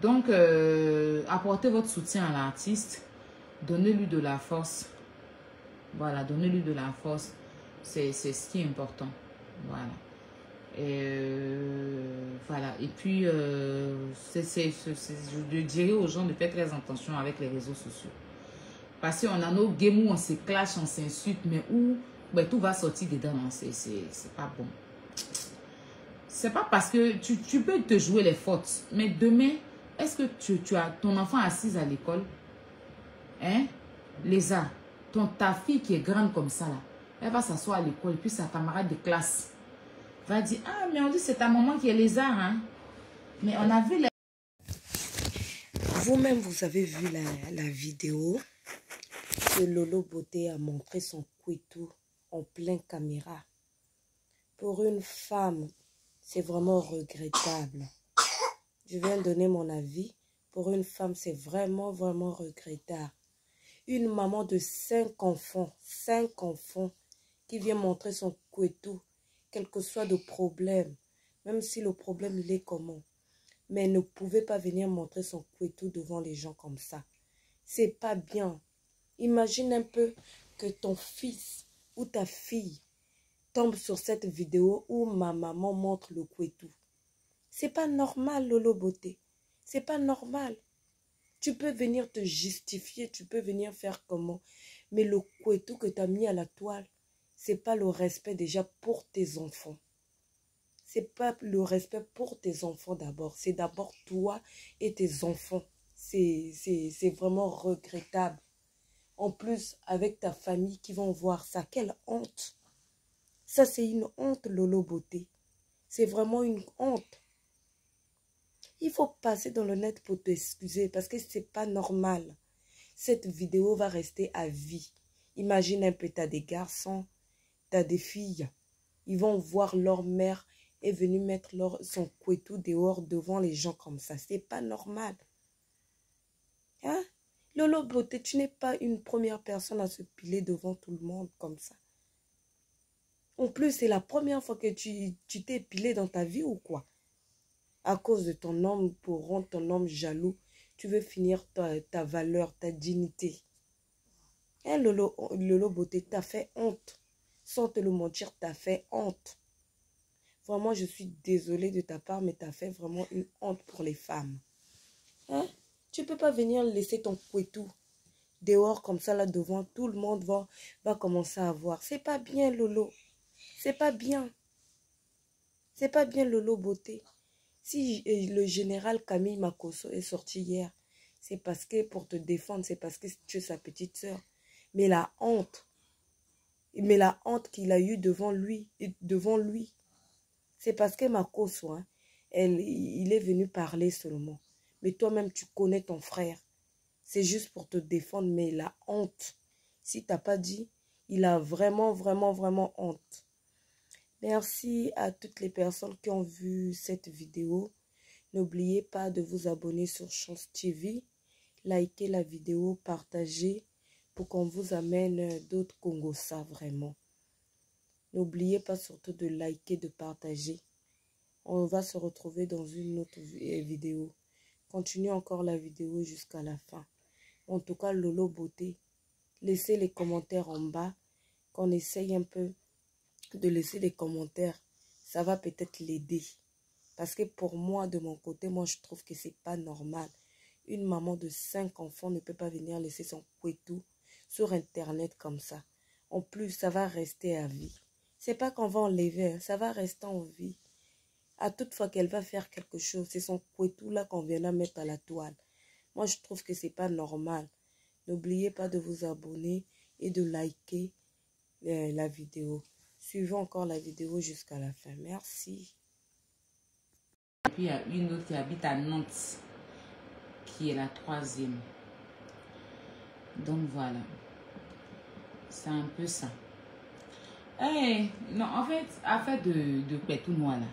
Donc, apportez votre soutien à l'artiste. Donnez-lui de la force. Voilà, donnez-lui de la force. C'est ce qui est important. Voilà. Voilà. Et puis, je dirais aux gens de faire très attention avec les réseaux sociaux. Parce qu'on a nos games où on se clash, on s'insulte, mais où tout va sortir dedans. C'est pas bon. C'est pas parce que tu peux te jouer les fautes. Mais demain, est-ce que tu as ton enfant assise à l'école? Hein? Lésa, ta fille qui est grande comme ça, là, elle va s'asseoir à l'école et puis sa camarade de classe va dire, ah, mais on dit c'est ta maman qui est lézard, hein? Mais on a vu les... Vous-même, vous avez vu la vidéo que Lolo Beauté a montré son couteau en pleine caméra. Pour une femme, c'est vraiment regrettable. Je viens donner mon avis. Pour une femme, c'est vraiment, vraiment regrettable. Une maman de 5 enfants qui vient montrer son couteau, quel que soit le problème, même si le problème il est comment. Mais elle ne pouvait pas venir montrer son couteau devant les gens comme ça. C'est pas bien. Imagine un peu que ton fils ou ta fille tombe sur cette vidéo où ma maman montre le couteau. C'est pas normal, Lolo Beauté. C'est pas normal. Tu peux venir te justifier, tu peux venir faire comment. Mais le couteau que tu as mis à la toile, c'est pas le respect déjà pour tes enfants. C'est pas le respect pour tes enfants d'abord. C'est d'abord toi et tes enfants. C'est vraiment regrettable. En plus, avec ta famille qui vont voir ça, quelle honte. Ça, c'est une honte, Lolo Beauté. C'est vraiment une honte. Il faut passer dans le net pour t'excuser parce que c'est pas normal. Cette vidéo va rester à vie. Imagine un peu, tu as des garçons, tu as des filles. Ils vont voir leur mère est venue mettre son couteau dehors devant les gens comme ça. C'est pas normal. Hein? Lolo Beauté, tu n'es pas une première personne à se piler devant tout le monde comme ça. En plus, c'est la première fois que tu t'es pilé dans ta vie ou quoi? À cause de ton homme, pour rendre ton homme jaloux, tu veux finir ta valeur, ta dignité. Hein, Lolo Beauté, t'as fait honte. Sans te le mentir, t'as fait honte. Vraiment, je suis désolée de ta part, mais t'as fait vraiment une honte pour les femmes. Hein? Tu peux pas venir laisser ton couteau dehors comme ça, là, devant. Tout le monde va commencer à voir. C'est pas bien, Lolo. C'est pas bien. C'est pas bien, Lolo Beauté. Si le général Camille Makosso est sorti hier, c'est parce que pour te défendre, c'est parce que tu es sa petite sœur. Mais la honte qu'il a eue devant lui, c'est parce que Makosso, hein, il est venu parler seulement. Mais toi-même, tu connais ton frère. C'est juste pour te défendre, mais la honte, si tu n'as pas dit, il a vraiment, vraiment, vraiment honte. Merci à toutes les personnes qui ont vu cette vidéo. N'oubliez pas de vous abonner sur Chance TV, likez la vidéo, partagez pour qu'on vous amène d'autres Congossa vraiment. N'oubliez pas surtout de liker, de partager. On va se retrouver dans une autre vidéo. Continuez encore la vidéo jusqu'à la fin. En tout cas, Lolo Beauté, laissez les commentaires en bas, qu'on essaye un peu de laisser des commentaires. Ça va peut-être l'aider. Parce que pour moi, de mon côté, moi, je trouve que c'est pas normal. Une maman de 5 enfants ne peut pas venir laisser son couetou sur Internet comme ça. En plus, ça va rester à vie. C'est pas qu'on va enlever, hein, ça va rester en vie. À toute fois qu'elle va faire quelque chose, c'est son couetou là qu'on viendra mettre à la toile. Moi, je trouve que c'est pas normal. N'oubliez pas de vous abonner et de liker la vidéo. Suivez encore la vidéo jusqu'à la fin. Merci. Et puis il y a une autre qui habite à Nantes, qui est la 3e. Donc voilà. C'est un peu ça. Hey, non, en fait, affaire de pétou noir là.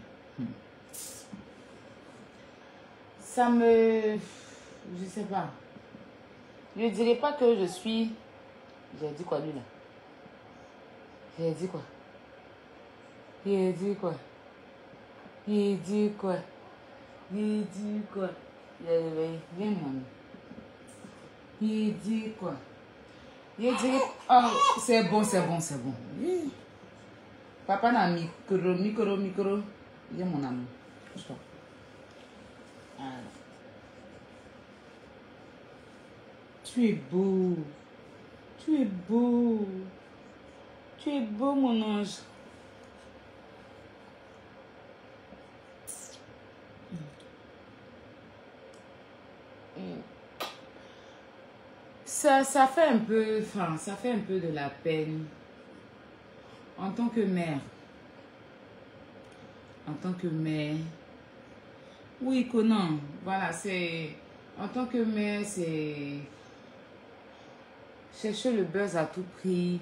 Ça me... Je sais pas. Je ne dirais pas que je suis... J'ai dit quoi lui là? J'ai dit quoi? Il dit quoi? Il dit quoi? Il dit quoi? Viens mon. Il dit quoi? Il dit... Oh, c'est bon, c'est bon, c'est bon. Papa n'a micro. Viens mon amour. Couche-toi. Voilà. Tu es beau. Tu es beau. Tu es beau, mon ange. Ça fait un peu, enfin, ça fait un peu de la peine en tant que mère. En tant que mère. Oui, Conan. Voilà, c'est... En tant que mère, c'est... Chercher le buzz à tout prix.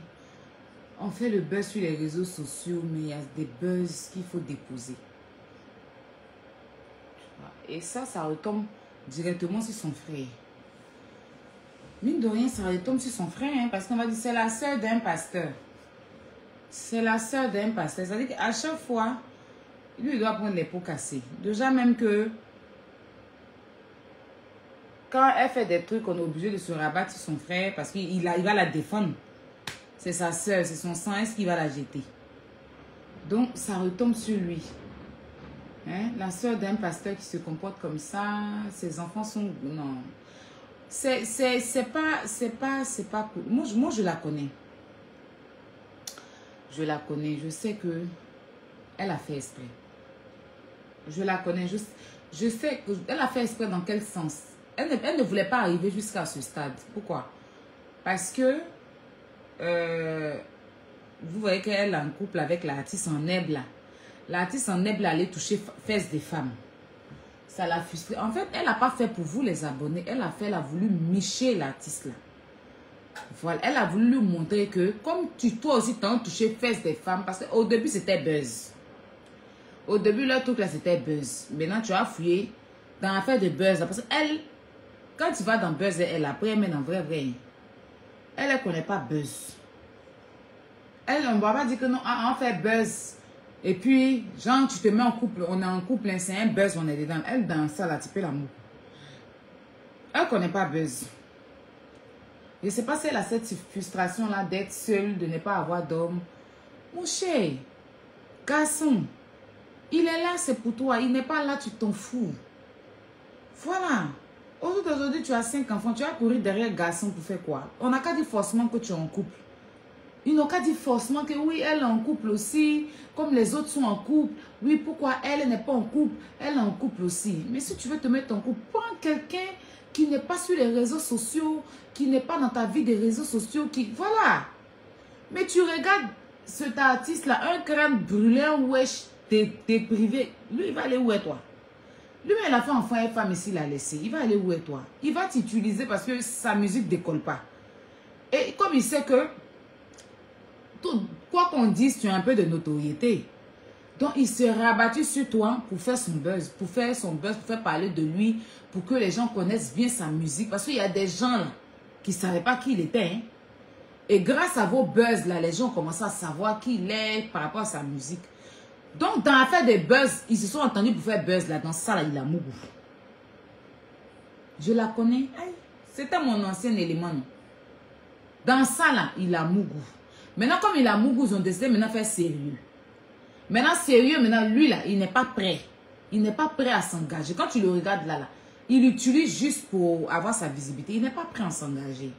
On fait le buzz sur les réseaux sociaux, mais il y a des buzz qu'il faut déposer. Et ça retombe directement sur son frère. Mine de rien, ça retombe sur son frère, hein, parce qu'on va dire c'est la sœur d'un pasteur. C'est la sœur d'un pasteur. C'est-à-dire qu'à chaque fois, lui, il doit prendre les pots cassés. Déjà même que quand elle fait des trucs, on est obligé de se rabattre sur son frère parce qu'il va la défendre. C'est sa sœur, c'est son sang, est-ce qu'il va la jeter? Donc, ça retombe sur lui. Hein? La sœur d'un pasteur qui se comporte comme ça, ses enfants sont... Non. C'est pas cool. Moi, je la connais. Je la connais. Je sais que elle a fait exprès. Je la connais. Je sais qu'elle a fait exprès dans quel sens. Elle ne voulait pas arriver jusqu'à ce stade. Pourquoi? Parce que vous voyez qu'elle est en couple avec l'artiste en herbe là. L'artiste en herbe allait toucher fesses des femmes. Ça l'a frustré. En fait, elle n'a pas fait pour vous les abonnés. Elle a voulu micher l'artiste là. Voilà, elle a voulu lui montrer que comme toi aussi t'as touché fesses des femmes, parce qu'au début c'était buzz. Au début leur truc là c'était buzz. Maintenant tu as fouillé dans l'affaire de buzz là, parce qu'elle, quand tu vas dans buzz, elle après elle met dans vrai. Elle ne connaît pas buzz. Elle, on ne va pas dire que non, on fait buzz. Et puis, genre, tu te mets en couple, on est en couple, c'est un buzz, on est dedans. Elle, dans ça, là, tu peux l'amour. Elle ne connaît pas buzz. Je ne sais pas si elle a cette frustration-là d'être seule, de ne pas avoir d'homme. Mon cher, garçon, il est là, c'est pour toi. Il n'est pas là, tu t'en fous. Voilà. Aujourd'hui, tu as 5 enfants, tu vas courir derrière garçon pour faire quoi? On n'a qu'à dire forcément que tu es en couple. Ils n'ont qu'à dire forcément que oui, elle est en couple aussi, comme les autres sont en couple. Oui, pourquoi elle n'est pas en couple? Elle est en couple aussi. Mais si tu veux te mettre en couple, prends quelqu'un qui n'est pas sur les réseaux sociaux, qui n'est pas dans ta vie des réseaux sociaux, qui... Voilà. Mais tu regardes cet artiste-là, un crâne brûlé, wesh, t'es privé. Lui, il va aller où est toi? Lui, il a fait enfant et femme ici, il l'a laissé. Il va aller où est toi? Il va t'utiliser parce que sa musique ne décolle pas. Et comme il sait que quoi qu'on dise, tu as un peu de notoriété. Donc, il s'est rabattu sur toi pour faire son buzz, pour faire parler de lui, pour que les gens connaissent bien sa musique. Parce qu'il y a des gens là, qui ne savaient pas qui il était. Hein. Et grâce à vos buzz, là, les gens ont commencé à savoir qui il est par rapport à sa musique. Donc, dans l'affaire des buzz, ils se sont entendus pour faire buzz là. Dans ça, là, il a mouru. Je la connais. C'était mon ancien élément. Non? Dans ça, là, il a Mougou. Maintenant, comme il a Mougou, ils ont décidé maintenant de faire sérieux. Maintenant, sérieux, maintenant, lui, là, il n'est pas prêt. Il n'est pas prêt à s'engager. Quand tu le regardes là, il l'utilise juste pour avoir sa visibilité. Il n'est pas prêt à s'engager.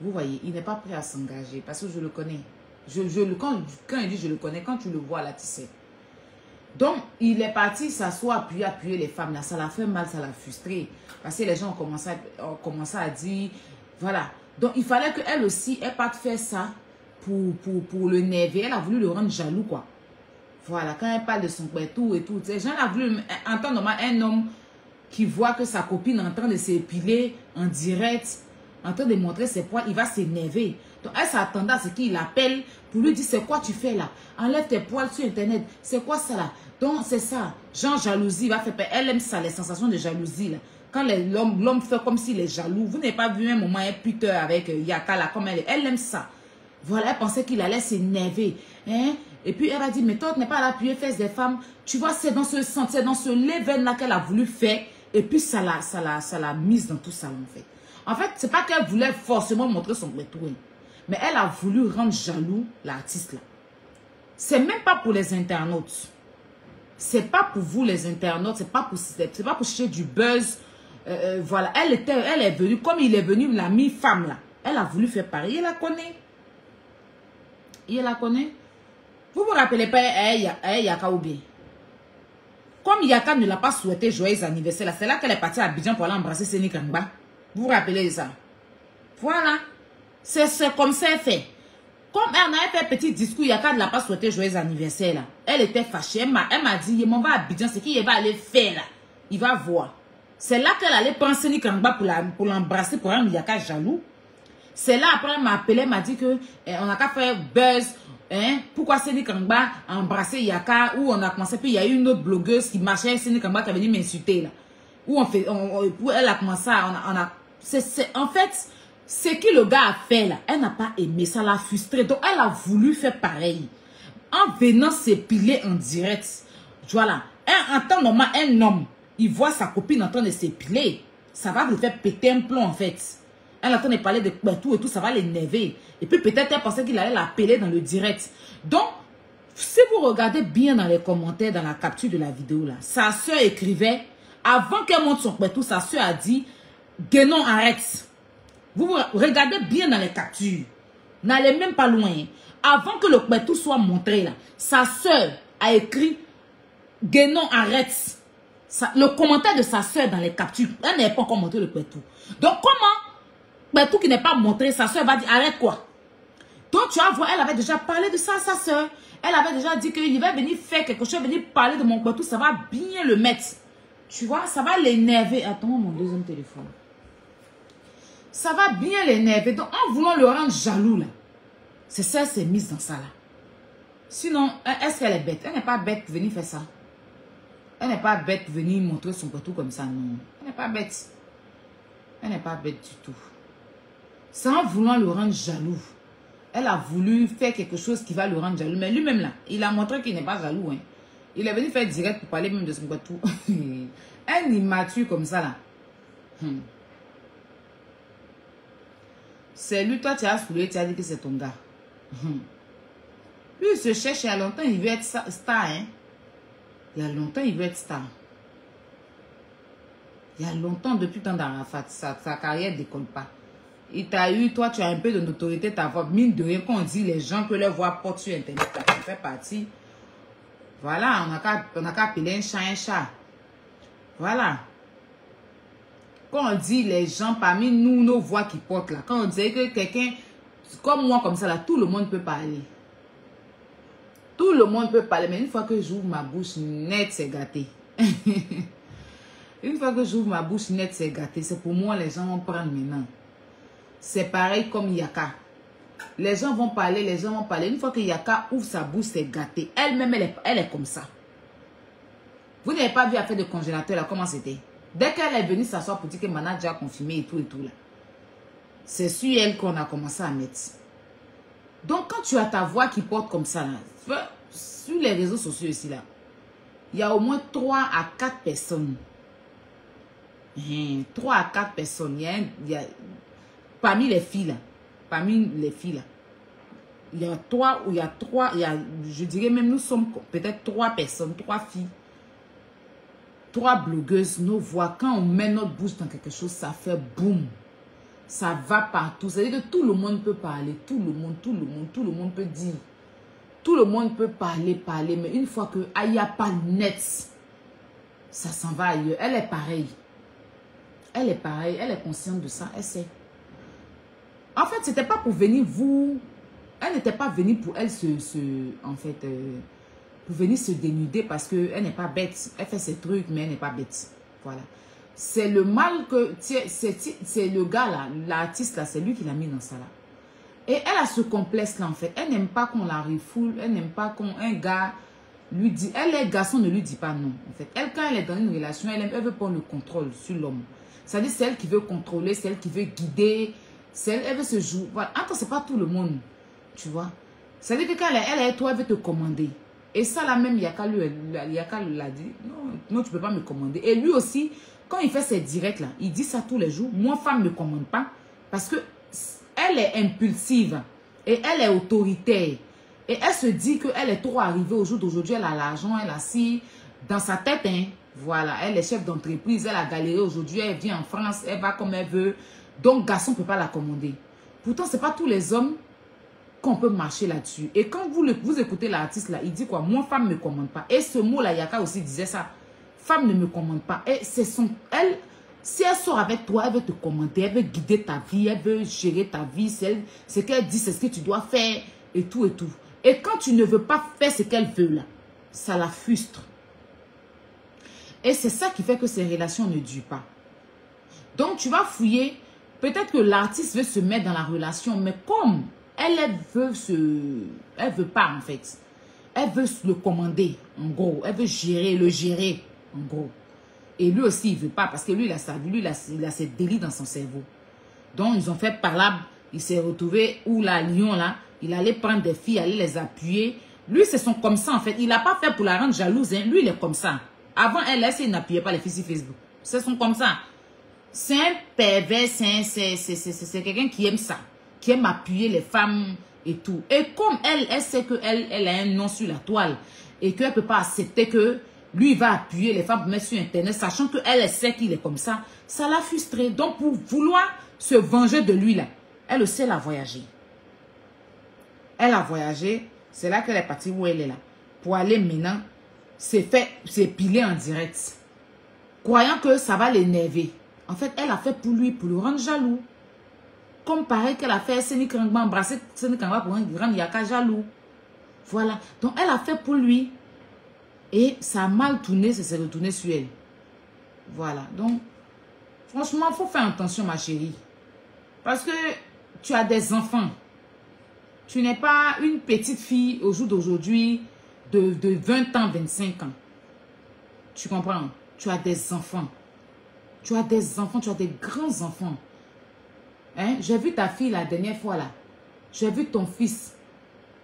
Vous voyez, il n'est pas prêt à s'engager parce que je le connais. Quand il dit je le connais, quand tu le vois là, tu sais. Donc, il est parti s'asseoir, appuyer les femmes là. Ça l'a fait mal, ça l'a frustré. Parce que les gens ont commencé à dire, voilà. Donc, il fallait qu'elle aussi, elle parte faire ça pour le nerver. Elle a voulu le rendre jaloux, quoi. Voilà, quand elle parle de son pétou et tout, les gens ont voulu entendre un homme qui voit que sa copine est en train de s'épiler en direct, en train de montrer ses poils, il va s'énerver. Donc, elle s'attendait à ce qu'il appelle pour lui dire, c'est quoi tu fais là? Enlève tes poils sur Internet. C'est quoi ça là? Donc, c'est ça. Genre, jalousie, il va faire peur. Elle aime ça, les sensations de jalousie là. Quand l'homme fait comme s'il est jaloux. Vous n'avez pas vu un moment, un puteur avec Yaka là, comme elle aime ça. Voilà, elle pensait qu'il allait s'énerver. Hein? Et puis, elle a dit, mais toi, tu n'es pas à l'appuyer fesses des femmes. Tu vois, c'est dans ce sens, c'est dans ce level là qu'elle a voulu faire. Et puis, ça l'a mise dans tout ça, en fait. En fait, c'est pas qu'elle voulait forcément montrer son retour. Mais elle a voulu rendre jaloux l'artiste là. C'est même pas pour les internautes. C'est pas pour vous les internautes. C'est pas pour chercher du buzz. Voilà. Elle est venue, comme il est venu, l'ami femme là. Elle a voulu faire pareil. Elle la connaît. Il la connaît. Vous vous rappelez pas Yaka ou bien? Comme Yaka ne l'a pas souhaité joyeux anniversaire, c'est là qu'elle est partie à Abidjan pour aller embrasser Seni Kangba. Vous vous rappelez de ça? Voilà. C'est comme ça elle fait. Comme elle a fait un petit discours, Yaka ne l'a pas souhaité joyeux anniversaire là. Elle était fâchée. Elle m'a dit, il m'en va à Abidjan, c'est qu'il va aller faire là. Il va voir. C'est là qu'elle allait prendre Seni Kangba pour l'embrasser, pour rendre Yaka jaloux. C'est là après elle m'a appelé, elle m'a dit que on n'a qu'à faire buzz. Hein? Pourquoi Seni Kangba a embrassé Yaka, où on a commencé, puis il y a eu une autre blogueuse qui marchait avec Seni Kangba qui avait dit m'insulter là. Où elle a commencé à, en fait, ce que le gars a fait là, elle n'a pas aimé, ça l'a frustré. Donc elle a voulu faire pareil. En venant s'épiler en direct. Voilà. En temps normal, un homme, il voit sa copine en train de s'épiler. Ça va lui faire péter un plomb en fait. Elle est en train de parler de tout et tout, ça va l'énerver. Et puis peut-être elle pensait qu'il allait l'appeler dans le direct. Donc, si vous regardez bien dans les commentaires, dans la capture de la vidéo là, sa soeur écrivait, avant qu'elle monte son pétou, sa soeur a dit, Guénon arrête. Vous regardez bien dans les captures. N'allez même pas loin. Avant que le pétou soit montré là, sa soeur a écrit, Guénon arrête. Le commentaire de sa soeur dans les captures, elle n'avait pas encore montré le pétou. Donc comment tout qui n'est pas montré, sa soeur va dire arrête quoi. Donc tu vas voir, elle avait déjà parlé de ça à sa soeur. Elle avait déjà dit qu'il va venir faire quelque chose, venir parler de mon pétou, ça va bien le mettre. Tu vois, ça va l'énerver. Attends mon deuxième téléphone. Ça va bien l'énerver. Donc en voulant le rendre jaloux là, c'est ça, elle s'est mise dans ça là. Sinon, est-ce qu'elle est bête? Elle n'est pas bête pour venir faire ça. Elle n'est pas bête pour venir montrer son pétou comme ça, non. Elle n'est pas bête. Elle n'est pas bête du tout. C'est en voulant le rendre jaloux. Elle a voulu faire quelque chose qui va le rendre jaloux. Mais lui-même là, il a montré qu'il n'est pas jaloux. Hein. Il est venu faire direct pour parler même de son pétou. Un immature comme ça là. C'est lui, toi tu as saoulé, tu as dit que c'est ton gars. Lui il se cherche, il y a longtemps il veut être star. Hein. Il y a longtemps il veut être star. Il y a longtemps, depuis tant d'Arafat, sa carrière ne décolle pas. Il t'a eu, toi, tu as un peu de notoriété, ta voix, mine de rien, quand on dit les gens que leur voix porte sur Internet, là, tu fais partie. Voilà, on n'a qu'à appeler un chat. Voilà. Quand on dit les gens parmi nous, nos voix qui portent là, quand on dit que quelqu'un, comme moi, comme ça là, tout le monde peut parler. Tout le monde peut parler, mais une fois que j'ouvre ma bouche, net, c'est gâté. Une fois que j'ouvre ma bouche, net, c'est gâté. C'est pour moi, les gens vont prendre maintenant. C'est pareil comme Yaka. Les gens vont parler, les gens vont parler. Une fois que Yaka ouvre sa bouche, c'est gâté. Elle-même, elle est comme ça. Vous n'avez pas vu l'affaire de congélateur là, comment c'était? Dès qu'elle est venue s'asseoir pour dire que Mana a déjà confirmé et tout là. C'est sur elle qu'on a commencé à mettre. Donc, quand tu as ta voix qui porte comme ça là, sur les réseaux sociaux ici là, il y a au moins 3 à 4 personnes 3 à 4 personnes. Parmi les filles, là. Il y a 3 ou il y a 3, je dirais même nous sommes peut-être 3 personnes, 3 filles. 3 blogueuses, nos voix, quand on met notre bouche dans quelque chose, ça fait boum. Ça va partout. C'est-à-dire que tout le monde peut parler. Tout le monde peut dire. Tout le monde peut parler. Mais une fois que il n'y a pas net, ça s'en va ailleurs. Elle est pareille. Elle est consciente de ça. Elle sait. En fait, c'était pas pour venir vous... Elle n'était pas venue pour elle pour venir se dénuder parce qu'elle n'est pas bête. Elle fait ses trucs, mais elle n'est pas bête. Voilà. C'est le mal que... C'est le gars là, l'artiste là, c'est lui qui l'a mis dans ça là. Et elle a ce complexe là en fait. Elle n'aime pas qu'on la refoule. Elle n'aime pas qu'un gars lui dit... Elle, les garçons ne lui dit pas non. En fait. Elle, quand elle est dans une relation, elle veut prendre le contrôle sur l'homme. C'est-à-dire c'est elle qui veut contrôler, c'est elle qui veut guider. Elle veut se jouer. Voilà. Attends, c'est pas tout le monde. Tu vois. C'est-à-dire que quand elle est toi, elle veut te commander. Et ça là même, Yaka l'a dit. Non, tu peux pas me commander. Et lui aussi, quand il fait ses directs là, il dit ça tous les jours. Moi, femme ne me commande pas. Parce que elle est impulsive. Et elle est autoritaire. Et elle se dit qu'elle est trop arrivée au jour d'aujourd'hui. Elle a l'argent, elle a si dans sa tête. Hein, voilà, elle est chef d'entreprise. Elle a galéré aujourd'hui. Elle vient en France. Elle va comme elle veut. Donc, garçon ne peut pas la commander. Pourtant, ce n'est pas tous les hommes qu'on peut marcher là-dessus. Et quand vous écoutez l'artiste là, il dit quoi? Moi, femme ne me commande pas. Et ce mot-là, Yaka aussi disait ça. Femme ne me commande pas. Et c'est elle, si elle sort avec toi, elle veut te commander, elle veut guider ta vie, elle veut gérer ta vie. Ce qu'elle dit, c'est ce que tu dois faire et tout et tout. Et quand tu ne veux pas faire ce qu'elle veut là, ça la frustre. Et c'est ça qui fait que ces relations ne durent pas. Donc, tu vas fouiller. Peut-être que l'artiste veut se mettre dans la relation, mais comme elle veut pas en fait. Elle veut le commander, en gros. Elle veut le gérer, en gros. Et lui aussi, il veut pas, parce que lui, il a ses délits dans son cerveau. Donc, ils ont fait par là, il s'est retrouvé où la lion là, il allait prendre des filles, aller les appuyer. Lui, c'est son comme ça en fait. Il n'a pas fait pour la rendre jalouse, hein. Lui, il est comme ça. Avant, il n'appuyait pas les filles sur Facebook. C'est son comme ça. C'est un pervers, c'est quelqu'un qui aime ça. Qui aime appuyer les femmes et tout. Et comme elle sait qu'elle a un nom sur la toile et qu'elle ne peut pas accepter que lui va appuyer les femmes pour mettre sur Internet, sachant qu'elle sait qu'il est comme ça, ça l'a frustrée. Donc, pour vouloir se venger de lui, là, elle aussi, elle a voyagé. Elle a voyagé. C'est là qu'elle est partie où elle est là. Pour aller maintenant, s'épiler en direct. Croyant que ça va l'énerver. En fait, elle a fait pour lui, pour le rendre jaloux. Comme pareil qu'elle a fait Seni Krangba, embrasser Seni Krangba pour rendre Yaka jaloux. Voilà. Donc, elle a fait pour lui. Et ça a mal tourné, ça s'est retourné sur elle. Voilà. Donc, franchement, il faut faire attention, ma chérie. Parce que tu as des enfants. Tu n'es pas une petite fille au jour d'aujourd'hui de 20 ans, 25 ans. Tu comprends? Tu as des enfants. Tu as des enfants, tu as des grands enfants. Hein? J'ai vu ta fille la dernière fois là. J'ai vu ton fils.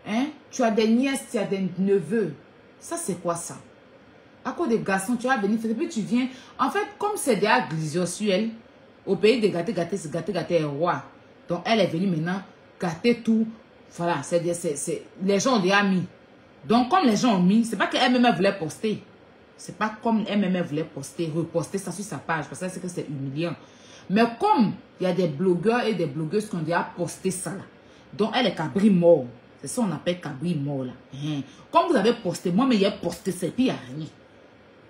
Hein? Tu as des nièces, tu as des neveux. Ça, c'est quoi ça? À cause des garçons, tu vas venir faire. Et puis tu viens. En fait, comme c'est des aglisures sur elle, au pays de gâter, gâter est roi. Donc, elle est venue maintenant gâter tout. Voilà, les gens ont déjà mis. Donc, comme les gens ont mis, c'est pas qu'elle-même voulait poster. C'est pas comme elle-même voulait poster, reposter ça sur sa page. Parce que c'est que c'est humiliant. Mais comme il y a des blogueurs et des blogueuses qui ont déjà posté ça là. Donc, elle est cabri mort. C'est ça qu'on appelle cabri mort là. Comme vous avez posté, moi, mais il y a posté, c'est puis il n'y a rien.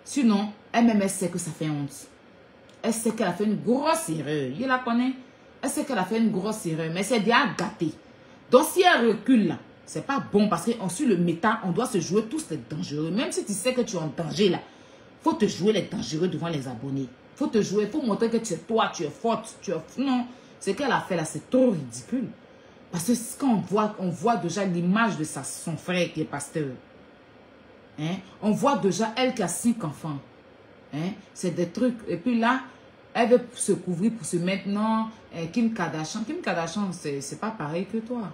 Sinon, elle-même, elle sait que ça fait honte. Elle sait qu'elle a fait une grosse erreur. Je la connais. Elle sait qu'elle a fait une grosse erreur. Mais c'est déjà gâté. Donc, si elle recule là, c'est pas bon. Parce que sur le méta, on doit se jouer tous les dangereux. Même si tu sais que tu es en danger là, faut te jouer les dangereux devant les abonnés. Faut te jouer, faut montrer que tu es toi, tu es forte. Non, ce qu'elle a fait là, c'est trop ridicule. Parce que quand on voit déjà l'image de son frère qui est pasteur. Hein? On voit déjà elle qui a 5 enfants. Hein? C'est des trucs. Et puis là, elle veut se couvrir pour se mettre. Non, Kim Kardashian. Kim Kardashian, c'est pas pareil que toi.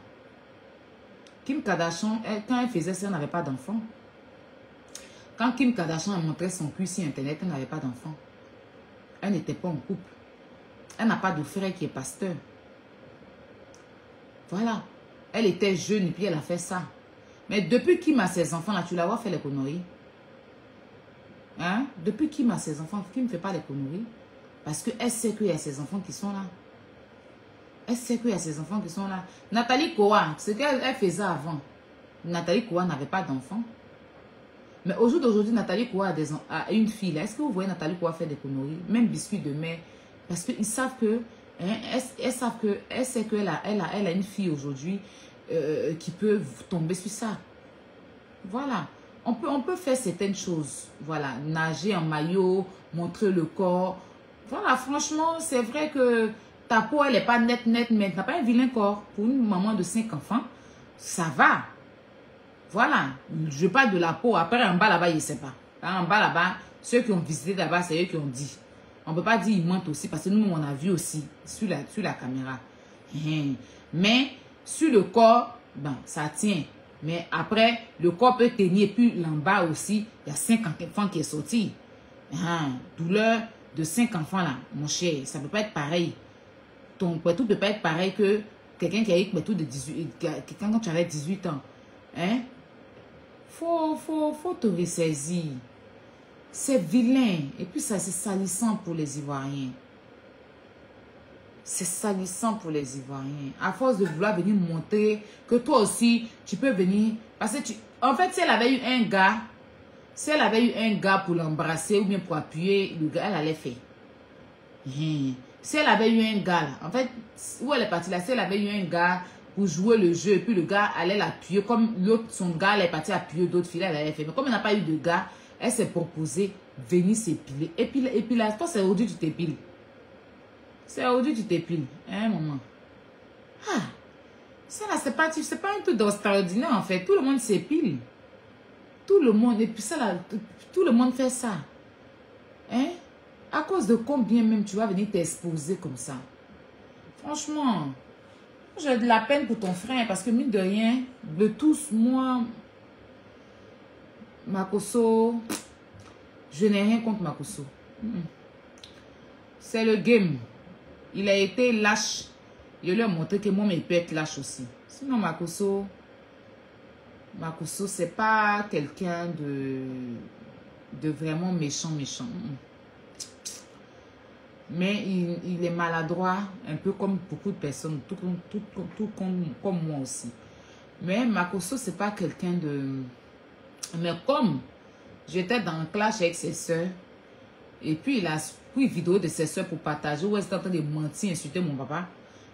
Kim Kardashian, quand elle faisait ça, elle n'avait pas d'enfant. Quand Kim Kardashian a montré son cul sur Internet, elle n'avait pas d'enfant. Elle n'était pas en couple. Elle n'a pas de frère qui est pasteur. Voilà. Elle était jeune et puis elle a fait ça. Mais depuis qu'il m'a ses enfants là, tu la vois faire les conneries. Hein? Depuis qu'il m'a ses enfants, qui ne fait pas les conneries? Parce qu'elle sait qu'il y a ses enfants qui sont là. Elle sait qu'il y a ses enfants qui sont là. Nathalie Koa, ce qu'elle faisait avant. Nathalie Koa n'avait pas d'enfants. Mais au jour d'aujourd'hui, Nathalie Koa a une fille. Est-ce que vous voyez Nathalie Koa faire des conneries? Même biscuit de mer. Parce qu'ils savent que... Hein, elle sait qu'elle a une fille aujourd'hui qui peut tomber sur ça. Voilà. On peut faire certaines choses. Voilà. Nager en maillot, montrer le corps. Voilà, franchement, c'est vrai que ta peau, elle n'est pas nette, mais tu n'as pas un vilain corps. Pour une maman de 5 enfants, ça va. Voilà. Je parle de la peau. Après, en bas là-bas, je ne sais pas. En bas là-bas, ceux qui ont visité là-bas, c'est eux qui ont dit. On ne peut pas dire qu'ils mentent aussi, parce que nous, on a vu aussi sur la caméra. Mais sur le corps, ben, ça tient. Mais après, le corps peut tenir. Puis là bas aussi, il y a 5 enfants qui sont sortis. Douleur de 5 enfants là, mon cher, ça ne peut pas être pareil. Ton pétou ne peut pas être pareil que quelqu'un qui a eu pétou de 18, quelqu'un quand tu avais 18 ans. Hein? Faut te ressaisir. C'est vilain. Et puis ça, c'est salissant pour les Ivoiriens. C'est salissant pour les Ivoiriens. À force de vouloir venir montrer que toi aussi, tu peux venir. Parce que en fait, si elle avait eu un gars, pour l'embrasser ou bien pour appuyer, le gars, elle allait faire. Si elle avait eu un gars, là, en fait, où elle est partie là, si elle avait eu un gars pour jouer le jeu, et puis le gars allait l'appuyer, comme l'autre, son gars, elle est partie appuyer d'autres filles, elle allait faire. Mais comme elle n'a pas eu de gars, elle s'est proposée venir s'épiler. Et puis là, toi, c'est aujourd'hui que tu t'épiles. C'est aujourd'hui que tu t'épiles. Hein, maman? Ah, ça là, c'est pas un truc d'extraordinaire, en fait. Tout le monde s'épile. Tout le monde, et puis ça là, tout le monde fait ça. Hein? À cause de combien même tu vas venir t'exposer comme ça? Franchement, j'ai de la peine pour ton frère parce que mine de rien, de tous, moi, Makosso, je n'ai rien contre Makosso. C'est le game. Il a été lâche. Je lui ai montré que moi, il peut être lâche aussi. Sinon, Makosso, c'est pas quelqu'un de vraiment méchant. Mais il est maladroit, un peu comme beaucoup de personnes, tout comme moi aussi. Mais Makosso, c'est pas quelqu'un de... Mais comme j'étais dans le clash avec ses soeurs, et puis il a pris une vidéo de ses soeurs pour partager, où elle était en train de mentir, insulter mon papa.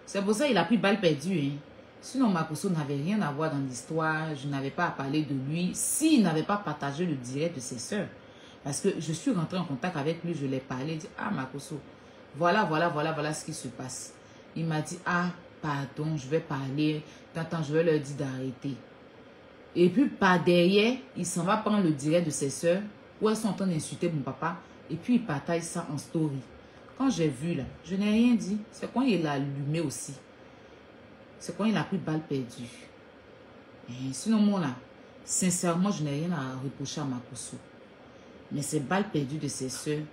C'est pour ça qu'il a pris balle perdue. Hein. Sinon, Makosso n'avait rien à voir dans l'histoire, je n'avais pas à parler de lui, s'il n'avait pas partagé le direct de ses soeurs. Parce que je suis rentrée en contact avec lui, je l'ai parlé, dit, ah Makosso, voilà ce qui se passe. Il m'a dit, ah, pardon, je vais parler. Attends, je vais leur dire d'arrêter. Et puis, par derrière, il s'en va prendre le direct de ses soeurs, où elles sont en train d'insulter mon papa, et puis il partage ça en story. Quand j'ai vu, là, je n'ai rien dit. C'est quand il l'a allumé aussi. C'est quand il a pris balle perdue. Et sinon, moi, là, sincèrement, je n'ai rien à reprocher à Makosso. Mais c'est balle perdue de ses soeurs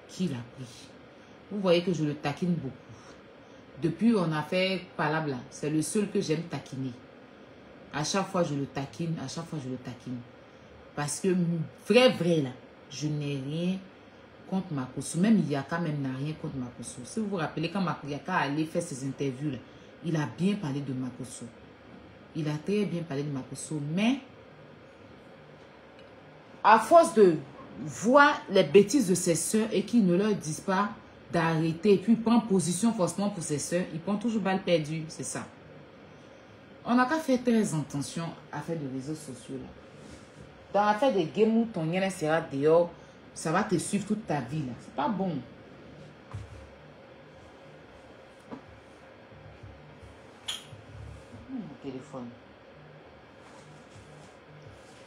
qu'il a pris. Vous voyez que je le taquine beaucoup. Depuis on a fait palabre là, c'est le seul que j'aime taquiner. À chaque fois je le taquine, Parce que vrai là, je n'ai rien contre Makosso. Même Yaka même n'a rien contre Makosso. Si vous vous rappelez, quand Yaka allait faire ses interviews là, il a bien parlé de Makosso. Il a très bien parlé de Makosso. Mais à force de voir les bêtises de ses soeurs et qu'ils ne leur disent pas d'arrêter, et puis prendre position forcément pour ses soeurs, ils prennent toujours balle perdue, c'est ça. On n'a qu'à faire très attention à faire des réseaux sociaux là. Dans l'affaire des games où ton lien sera dehors, ça va te suivre toute ta vie là. C'est pas bon. Mon téléphone.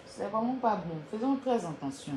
C'est vraiment pas bon. Faisons très attention.